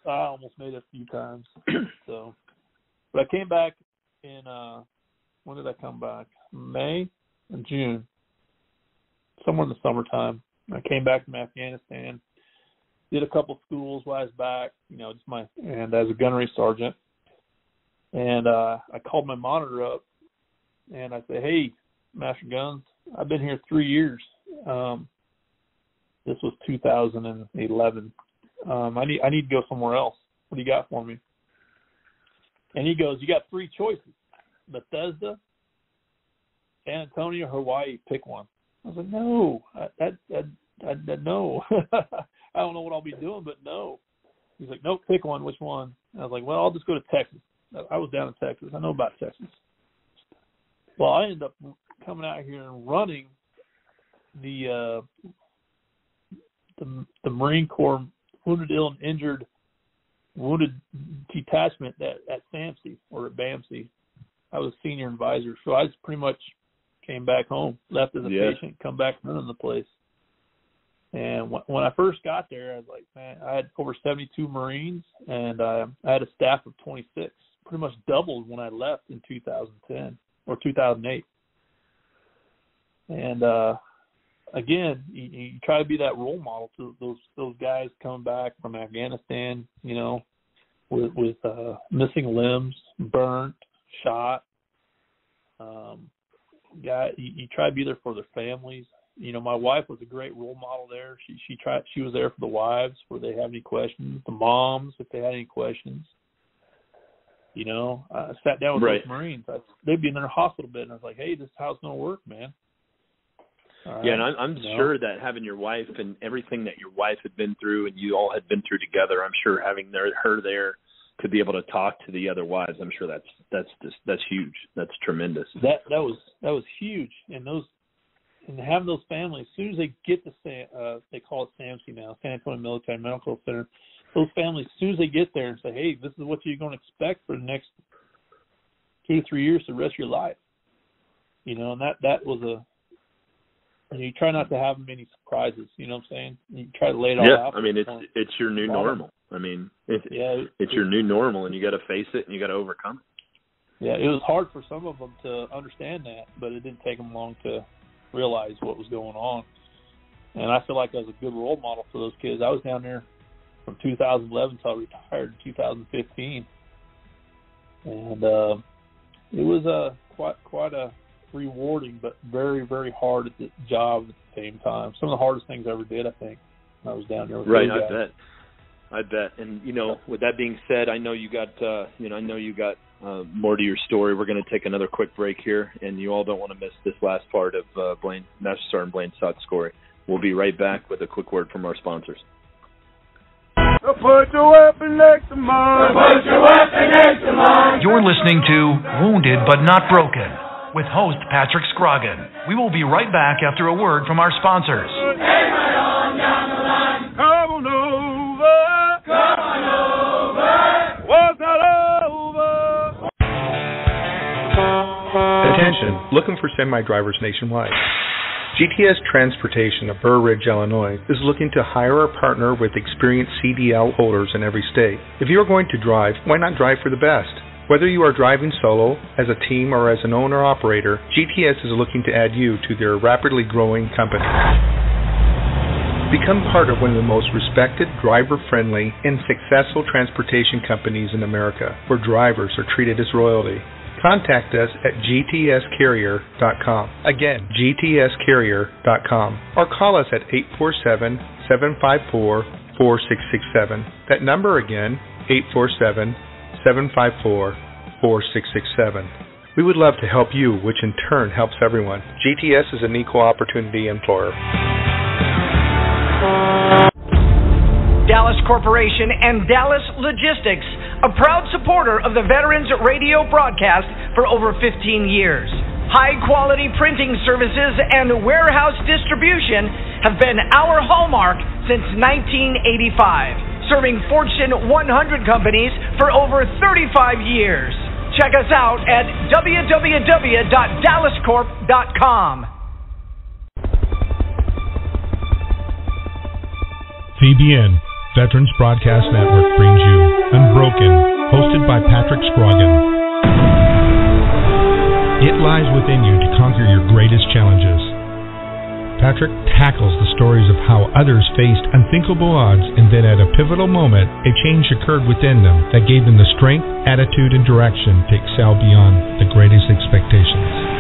I almost made it a few times. But I came back in, when did I come back? May and June, somewhere in the summertime. I came back from Afghanistan, did a couple schools while I was back, and as a gunnery sergeant. And I called my monitor up, and I said, hey, Master Guns, I've been here 3 years. This was 2011. I need to go somewhere else. What do you got for me? And he goes, you got 3 choices: Bethesda, San Antonio, Hawaii. Pick one. I was like, no, no. I don't know what I'll be doing, but no. He's like, nope, pick one. Which one? I was like, well, I'll just go to Texas. I was down in Texas. I know about Texas. Well, I ended up coming out here and running the Marine Corps Wounded, Ill, and Injured Wounded Detachment at SAMC, or at BAMC. I was senior advisor, so I just pretty much came back home, left as a patient, come back running the place. And when I first got there, I was like, man, I had over 72 Marines, and I had a staff of 26. Pretty much doubled when I left in 2010 or 2008. And again, you try to be that role model to those guys coming back from Afghanistan, with missing limbs, burnt, shot. You try to be there for their families. My wife was a great role model there. She was there for the wives where they have any questions, the moms if they had any questions. I sat down with those Marines. They'd be in their hospital bed, and I was like, hey, this is how it's going to work, man. Right. Yeah, and I'm sure that having your wife and everything that your wife had been through and you all had been through together, I'm sure having her there to be able to talk to the other wives, I'm sure that's huge. That's tremendous. That was huge. And having those families, as soon as they get to they call it SAMC now, San Antonio Military Medical Center. Those families, as soon as they get there and say, hey, this is what you're going to expect for the next 2 to 3 years, the rest of your life. And that was you try not to have many surprises, you know what I'm saying? You try to lay it all out. Yeah, I mean, it's your new normal. I mean, it's your new normal, and you got to face it, and you got to overcome it. Yeah, it was hard for some of them to understand that, but it didn't take them long to realize what was going on. And I feel like I was a good role model for those kids. I was down there from 2011 until I retired in 2015. And it was quite a rewarding but very, very hard at the job at the same time. Some of the hardest things I ever did, I think, when I was down there with I bet. I bet. And with that being said, I know you got more to your story. We're going to take another quick break here, and you all don't want to miss this last part of Master Sergeant Blaine Sott's story. We'll be right back with a quick word from our sponsors. Put your weapon next to mine. Put your weapon next to mine. You're listening to Wounded But Not Broken with host Patrick Scroggin. We will be right back after a word from our sponsors. Hey, right on down the line. Come on over. Come on over. What's not over? Attention, looking for semi-drivers nationwide. GTS Transportation of Burr Ridge, Illinois is looking to hire or partner with experienced CDL holders in every state. If you are going to drive, why not drive for the best? Whether you are driving solo, as a team, or as an owner-operator, GTS is looking to add you to their rapidly growing company. Become part of one of the most respected, driver-friendly, and successful transportation companies in America, where drivers are treated as royalty. Contact us at gtscarrier.com. Again, gtscarrier.com. Or call us at 847-754-4667. That number again, 847-754-4667. We would love to help you, which in turn helps everyone. GTS is an equal opportunity employer. Dallas Corporation and Dallas Logistics, a proud supporter of the Veterans Radio broadcast for over 15 years. High-quality printing services and warehouse distribution have been our hallmark since 1985, serving Fortune 100 companies for over 35 years. Check us out at www.dallascorp.com. VBN, Veterans Broadcast Network, brings you Unbroken, hosted by Patrick Scroggin. It lies within you to conquer your greatest challenges. Patrick tackles the stories of how others faced unthinkable odds, and then at a pivotal moment, a change occurred within them that gave them the strength, attitude, and direction to excel beyond the greatest expectations.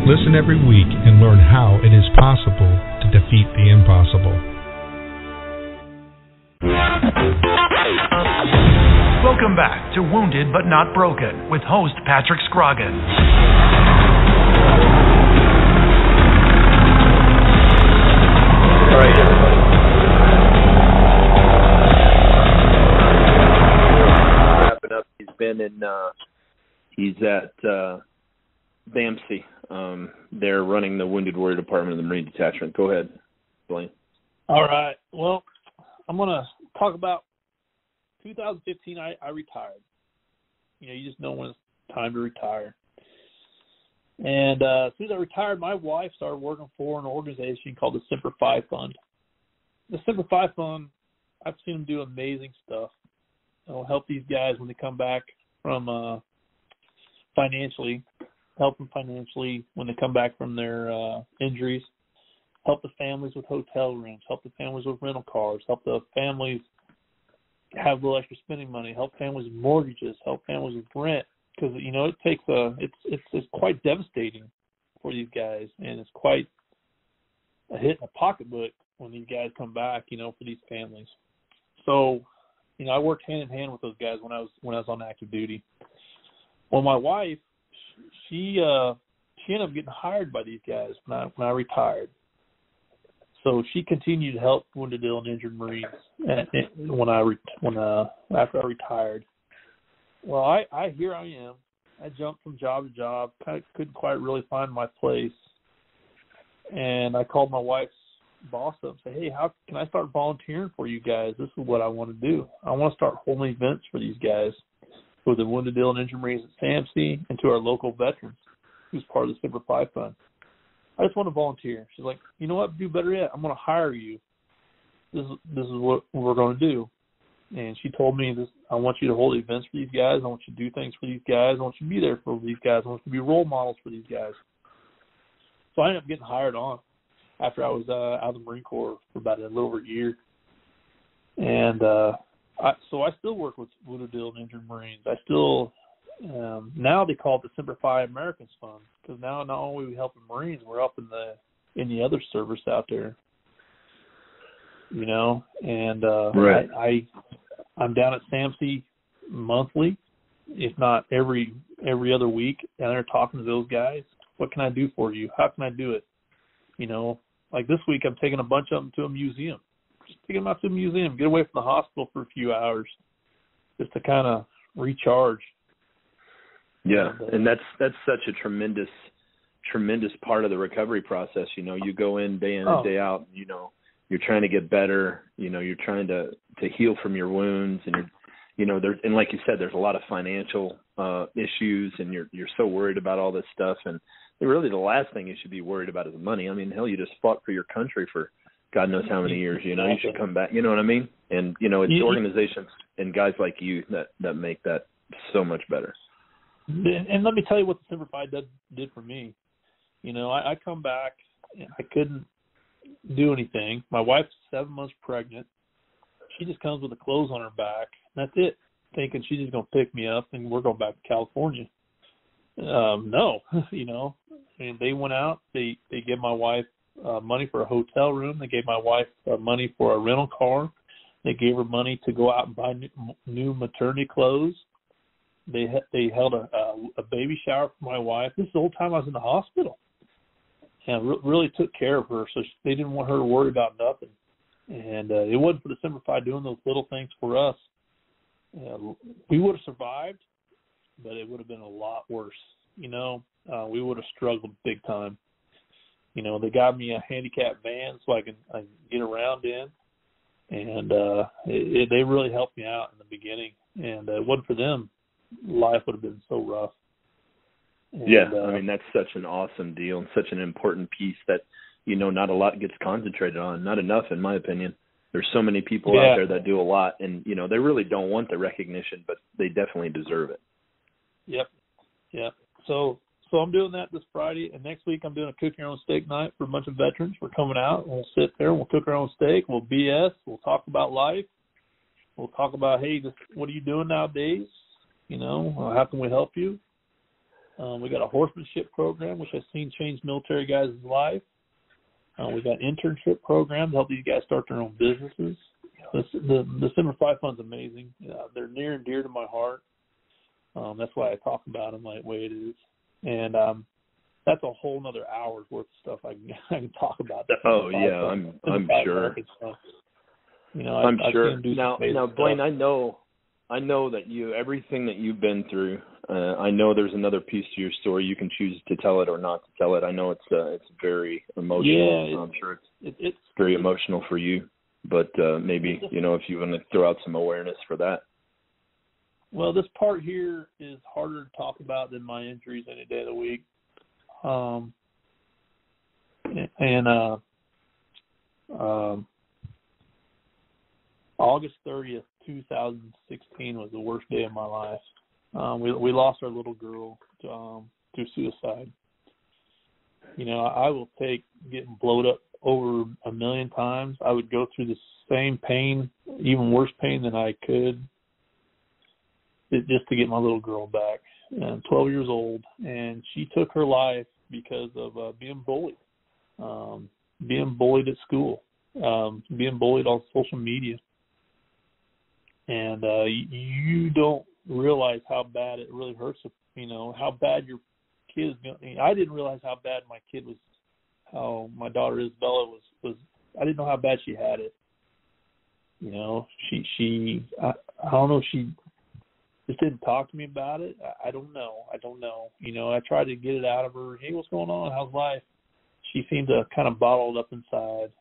Listen every week and learn how it is possible to defeat the impossible. Welcome back to Wounded But Not Broken with host Patrick Scroggin. All right, everybody. Wrapping up. He's at BAMC. They're running the Wounded Warrior Department of the Marine Detachment. Go ahead, Blaine. All right. Well, I'm going to talk about 2015. I retired. You just know when it's time to retire. And as soon as I retired, my wife started working for an organization called the Semper Fi Fund. The Semper Fi Fund, I've seen them do amazing stuff. It'll help these guys when they come back from financially. Help them financially when they come back from their injuries, help the families with hotel rooms, help the families with rental cars, help the families have a little extra spending money, help families with mortgages, help families with rent, because it takes it's quite devastating for these guys, and it's quite a hit in the pocketbook when these guys come back, for these families. So, I worked hand in hand with those guys when I was on active duty. Well, my wife, she ended up getting hired by these guys when I retired. So she continued to help wounded, ill, and injured Marines after I retired. Well, here I am. I jumped from job to job. Kind of couldn't quite really find my place, and I called my wife's boss up and said, "Hey, how can I start volunteering for you guys? This is what I want to do. I want to start holding events for these guys." For the Wounded, Ill, and Injured Marines at SAMC, and to our local veterans, who's part of the Semper Fi Fund. I just want to volunteer. She's like, you know what? Do better yet. I'm going to hire you. This is what we're going to do. And she told me this. I want you to hold events for these guys. I want you to do things for these guys. I want you to be there for these guys. I want you to be role models for these guys. So I ended up getting hired on after I was out of the Marine Corps for about a little over a year. And I still work with wounded, ill, and injured Marines. I still, now they call it the Semper Fi Americans Fund, because now not only are we helping Marines, we're helping the other service out there. You know, and right. I'm down at SAMC monthly, if not every other week, and they're talking to those guys. What can I do for you? How can I do it? You know, like this week I'm taking a bunch of them to a museum. Just taking them out to a museum, get away from the hospital for a few hours, just to kind of recharge. Yeah, and that's such a tremendous part of the recovery process. You know, you go in day and day out, you know, you're trying to get better, you know, you're trying to heal from your wounds, and you know, and like you said, there's a lot of financial issues, and you're so worried about all this stuff, and really the last thing you should be worried about is money. I mean, hell, you just fought for your country for God knows how many years, you know, you should come back, you know what I mean? And, you know, it's organizations and guys like you that make that so much better. And let me tell you what the Semper Fi did for me. You know, I come back, I couldn't do anything. My wife's 7 months pregnant. She just comes with the clothes on her back. That's it. Thinking she's just going to pick me up and we're going back to California. No, you know, and they went out. They gave my wife money for a hotel room. They gave my wife money for a rental car. They gave her money to go out and buy new maternity clothes. They held a baby shower for my wife. This is the whole time I was in the hospital. And really took care of her, so they didn't want her to worry about nothing. And it wasn't for the Semper Fi doing those little things for us. We would have survived, but it would have been a lot worse. You know, we would have struggled big time. You know, they got me a handicapped van so I can get around in, and they really helped me out in the beginning. And it wasn't for them, life would have been so rough. And, yeah, I mean, that's such an awesome deal and such an important piece that, you know, not a lot gets concentrated on, not enough in my opinion. There's so many people out there that do a lot, and, you know, they really don't want the recognition, but they definitely deserve it. Yep. So I'm doing that this Friday, and next week I'm doing a cook your own steak night for a bunch of veterans. We're coming out, and we'll sit there, we'll cook our own steak, we'll BS, we'll talk about life, we'll talk about, hey, what are you doing nowadays? You know, how can we help you? We got a horsemanship program, which I've seen change military guys' life. We got internship programs to help these guys start their own businesses. The Semper Fi Fund's amazing. They're near and dear to my heart. That's why I talk about them the way it is. And that's a whole other hour's worth of stuff I can talk about. Oh, yeah, I'm sure. You know, I'm sure. Now, Blaine, I know that everything that you've been through, I know there's another piece to your story. You can choose to tell it or not to tell it. I know it's very emotional. Yeah, I'm sure it's very emotional for you. But maybe, you know, if you want to throw out some awareness for that. Well, this part here is harder to talk about than my injuries any day of the week. August 30th, 2016 was the worst day of my life. We lost our little girl through suicide. You know, I will take getting blowed up over 1 million times. I would go through the same pain, even worse pain than I could, just to get my little girl back. 12 years old, and she took her life because of being bullied at school, being bullied on social media. And you don't realize how bad it really hurts, you know, how bad your kid is going. I didn't realize how bad my kid was, how my daughter Isabella was. I didn't know how bad she had it. You know, I don't know, she just didn't talk to me about it. I don't know. You know, I tried to get it out of her. Hey, what's going on? How's life? She seemed to kind of bottle it up inside.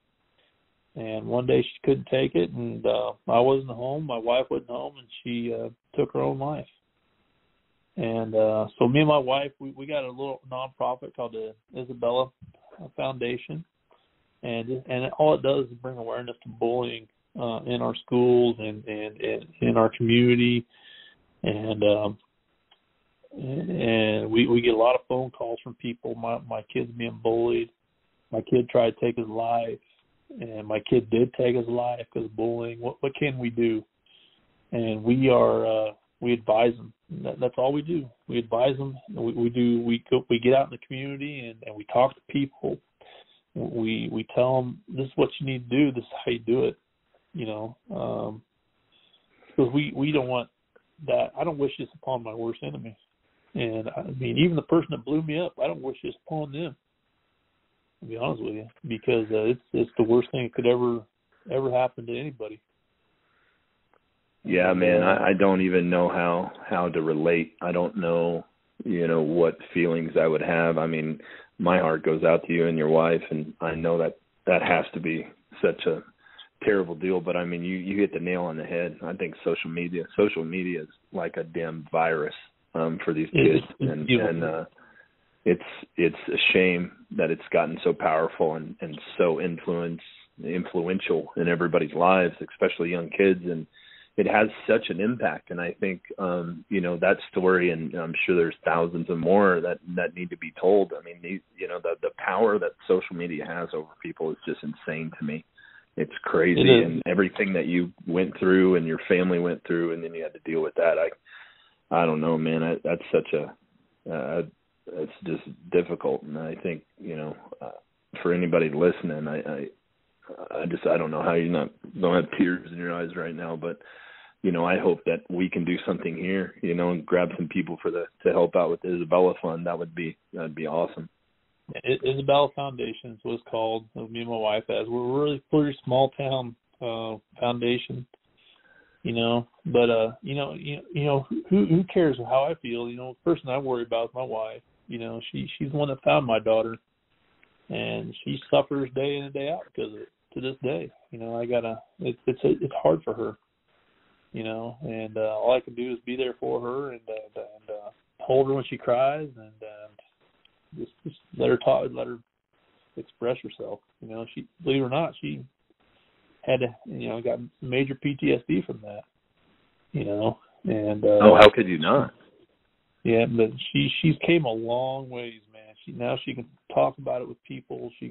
And one day she couldn't take it, and I wasn't home. My wife wasn't home, and she took her own life. And so me and my wife, we got a little nonprofit called the Isabella Foundation, and all it does is bring awareness to bullying in our schools and in our community. And we get a lot of phone calls from people. My kid's being bullied. My kid tried to take his life, and my kid did take his life because of bullying. What can we do? And we advise them. that's all we do. We advise them. We get out in the community and we talk to people. We tell them this is what you need to do. This is how you do it. Because we don't want that. I don't wish this upon my worst enemy. And I mean, even the person that blew me up, I don't wish this upon them. To be honest with you, because it's the worst thing that could ever happen to anybody. Yeah, man, I don't even know how to relate. I don't know, what feelings I would have. I mean, my heart goes out to you and your wife, and I know that has to be such a terrible deal. But I mean, you hit the nail on the head. I think social media is like a damn virus for these kids, and it's a shame that it's gotten so powerful and so influential in everybody's lives, especially young kids, and it has such an impact. And I think that story, and I'm sure there's thousands of more that need to be told. I mean, the power that social media has over people is just insane to me. It's crazy, and everything that you went through and your family went through, and then you had to deal with that. I don't know, man. That's such it's just difficult, and I think for anybody listening, I don't know how you don't have tears in your eyes right now, but I hope that we can do something here, and grab some people to help out with the Isabella Fund. That'd be awesome. Isabella Foundation is what it's called. Me and my wife has. We're a really pretty small town foundation, But who cares how I feel? The person I worry about is my wife. She's the one that found my daughter, and she suffers day in and day out because of it to this day. It's hard for her, and all I can do is be there for her and hold her when she cries and just let her talk, let her express herself. She, believe it or not, she had got major PTSD from that. And how could you not? Yeah, but she's came a long ways, man. She can talk about it with people. She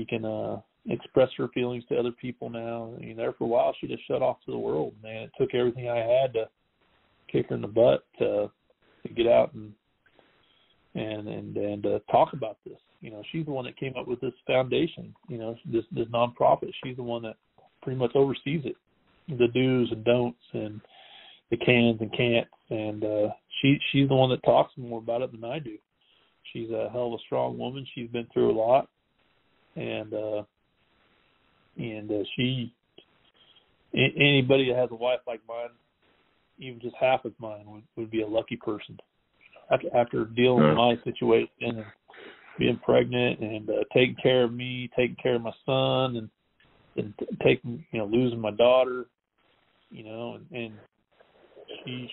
can express her feelings to other people now. There for a while she just shut off to the world, man. It took everything I had to kick her in the butt to get out and talk about this. She's the one that came up with this foundation, this nonprofit. She's the one that pretty much oversees it, the do's and don'ts and the cans and can'ts, and she's the one that talks more about it than I do. She's a hell of a strong woman. She's been through a lot, and anybody that has a wife like mine, even just half as mine, would be a lucky person. After dealing with my situation and being pregnant and taking care of me, taking care of my son, and taking losing my daughter, and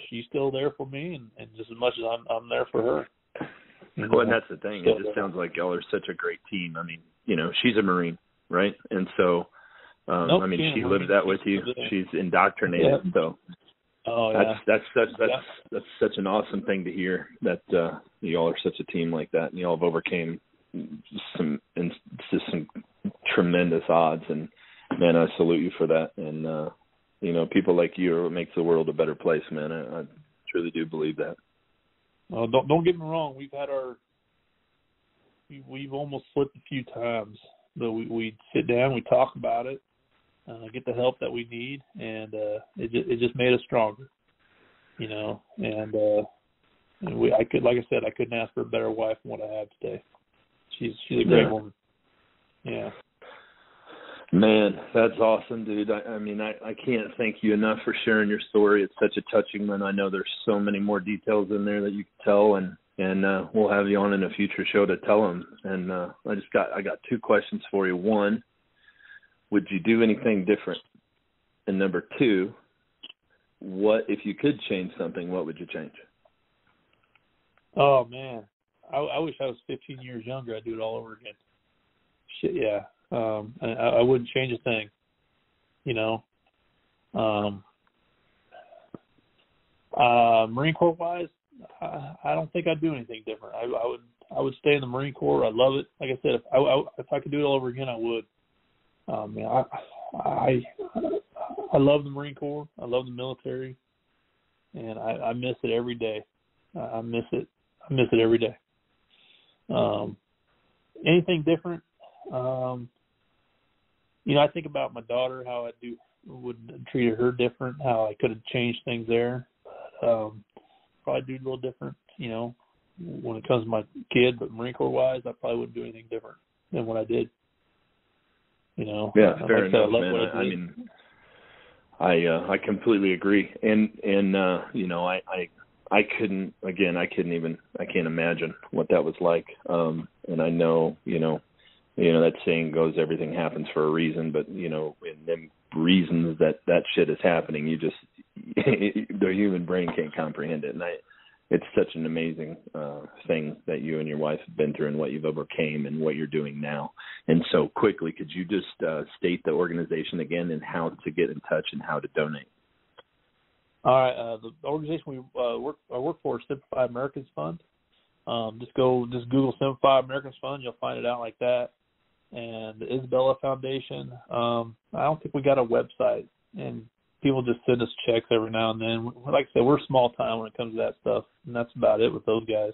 she's still there for me, and just as much as I'm there for her. Well, and that's the thing. It just sounds like y'all are such a great team. I mean, she's a Marine, right? And so, she lives that with you. She's indoctrinated, so. Oh, yeah. That's such an awesome thing to hear, that y'all are such a team like that, and y'all have overcame some tremendous odds, and man, I salute you for that. And people like you are what makes the world a better place, man. I truly do believe that. Well, don't get me wrong. We've almost slipped a few times, but we sit down, we talk about it. Get the help that we need, and it just made us stronger, And I couldn't ask for a better wife than what I have today. She's a great woman. Yeah. Man, that's awesome, dude. I can't thank you enough for sharing your story. It's such a touching one. I know there's so many more details in there that you can tell, and we'll have you on in a future show to tell them. And I got two questions for you. One, would you do anything different? And number two, what if you could change something, what would you change? Oh, man. I wish I was 15 years younger. I'd do it all over again. Shit, yeah. I wouldn't change a thing, Marine Corps wise, I don't think I'd do anything different. I would stay in the Marine Corps. I love it. Like I said, if I could do it all over again, I would. I love the Marine Corps. I love the military. and I miss it every day. I miss it every day. Anything different? I think about my daughter, how I would treat her different, how I could have changed things there. Probably do a little different, when it comes to my kid, but Marine Corps wise, I probably wouldn't do anything different than what I did. Yeah, fair enough, man. I completely agree, and I can't imagine what that was like. And I know, that saying goes, everything happens for a reason, but in them reasons that shit is happening, the human brain can't comprehend it. And it's such an amazing thing that you and your wife have been through and what you've overcame and what you're doing now. And so quickly, could you just state the organization again and how to get in touch and how to donate? All right. The organization I work for is Simplify Americans Fund. Just Google Simplify Americans Fund. You'll find it out like that. And the Isabella Foundation. I don't think we got a website, and people just send us checks every now and then. Like I said, we're small time when it comes to that stuff, and that's about it with those guys.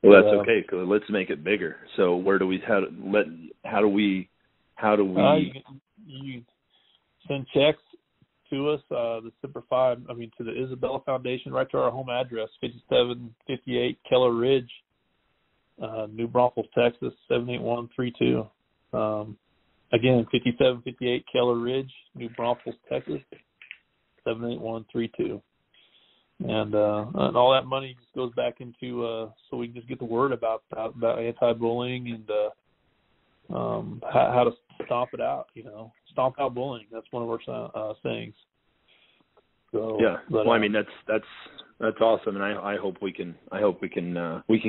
Well, that's okay. So let's make it bigger. So where do we? How do we? You send checks to us, to the Isabella Foundation, right to our home address, 5758 Keller Ridge, New Braunfels, Texas, 78132. Again, 5758 Keller Ridge, New Braunfels, Texas, 78132. And all that money just goes back into so we can just get the word about anti-bullying and how to stomp it out. Stomp out bullying. That's one of our sayings. So, yeah. But, that's awesome, and I hope we can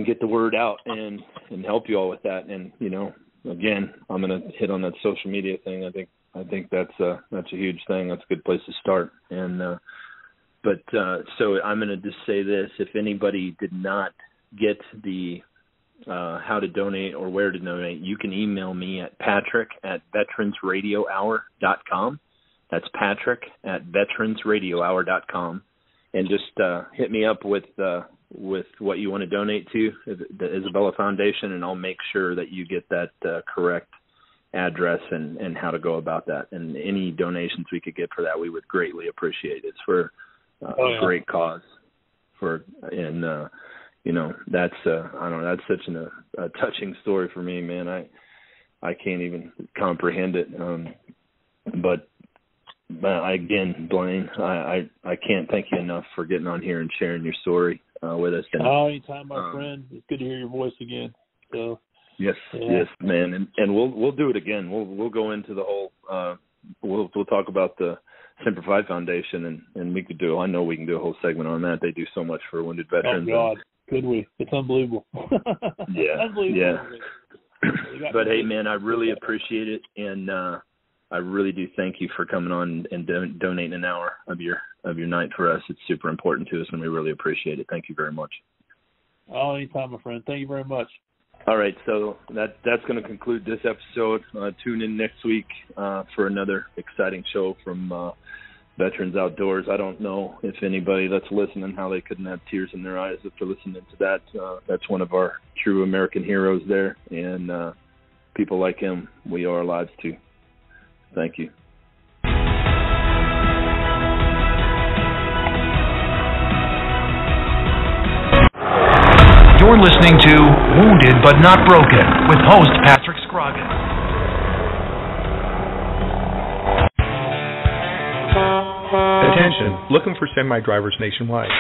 get the word out and help you all with that. And again, I'm going to hit on that social media thing. I think that's a huge thing. That's a good place to start. And so I'm going to just say this: if anybody did not get the how to donate or where to donate, you can email me at patrick@veteransradiohour.com. That's patrick@veteransradiohour.com, and just hit me up with what you want to donate to the Isabella Foundation, and I'll make sure that you get that correct address and how to go about that. And any donations we could get for that, we would greatly appreciate. It's for a great cause. That's that's such a touching story for me, man. I can't even comprehend it. But again, Blaine, I can't thank you enough for getting on here and sharing your story with us. Anytime, my friend. It's good to hear your voice again. So yes, man, and we'll do it again. We'll go into the whole. We'll talk about the Simplify Foundation, and we could do. I know we can do a whole segment on that. They do so much for wounded veterans. Oh God, could we? It's unbelievable. Yeah, unbelievable. Yeah. But hey, man, I really appreciate it, and I really do thank you for coming on and donating an hour of your night for us. It's super important to us, and we really appreciate it. Thank you very much. Oh, anytime, my friend. Thank you very much. All right, so that's going to conclude this episode. Tune in next week for another exciting show from Veterans Outdoors. I don't know if anybody that's listening, how they couldn't have tears in their eyes after listening to that. That's one of our true American heroes there, and people like him, we owe our lives to. Thank you. You're listening to Wounded But Not Broken with host Patrick Scroggins. Attention, looking for semi-drivers nationwide.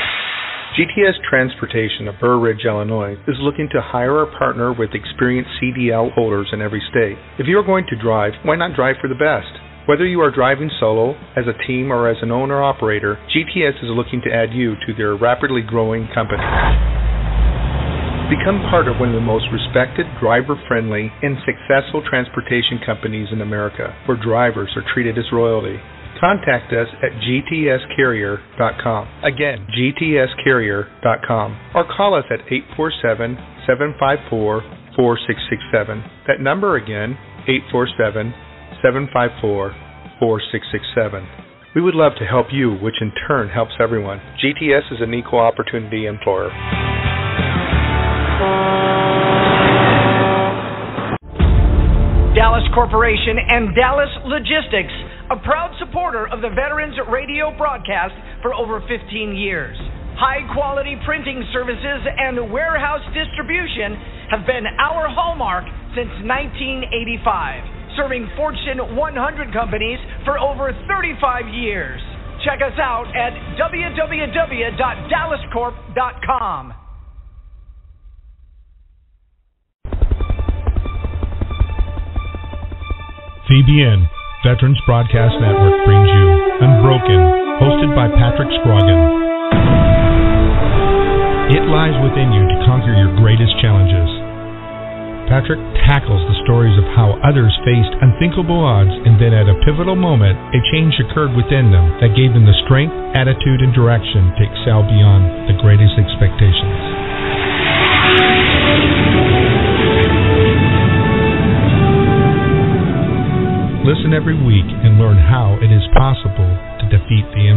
GTS Transportation of Burr Ridge, Illinois is looking to hire or partner with experienced CDL holders in every state. If you are going to drive, why not drive for the best? Whether you are driving solo, as a team, or as an owner-operator, GTS is looking to add you to their rapidly growing company. Become part of one of the most respected, driver-friendly, and successful transportation companies in America, where drivers are treated as royalty. Contact us at gtscarrier.com. Again, gtscarrier.com. Or call us at 847-754-4667. That number again, 847-754-4667. We would love to help you, which in turn helps everyone. GTS is an equal opportunity employer. Dallas Corporation and Dallas Logistics, a proud supporter of the Veterans Radio broadcast for over 15 years. High-quality printing services and warehouse distribution have been our hallmark since 1985, serving Fortune 100 companies for over 35 years. Check us out at www.dallascorp.com. VBN, Veterans Broadcast Network, brings you Unbroken, hosted by Patrick Scroggin. It lies within you to conquer your greatest challenges. Patrick tackles the stories of how others faced unthinkable odds, and then at a pivotal moment, a change occurred within them that gave them the strength, attitude, and direction to excel beyond the greatest expectations. Listen every week and learn how it is possible to defeat the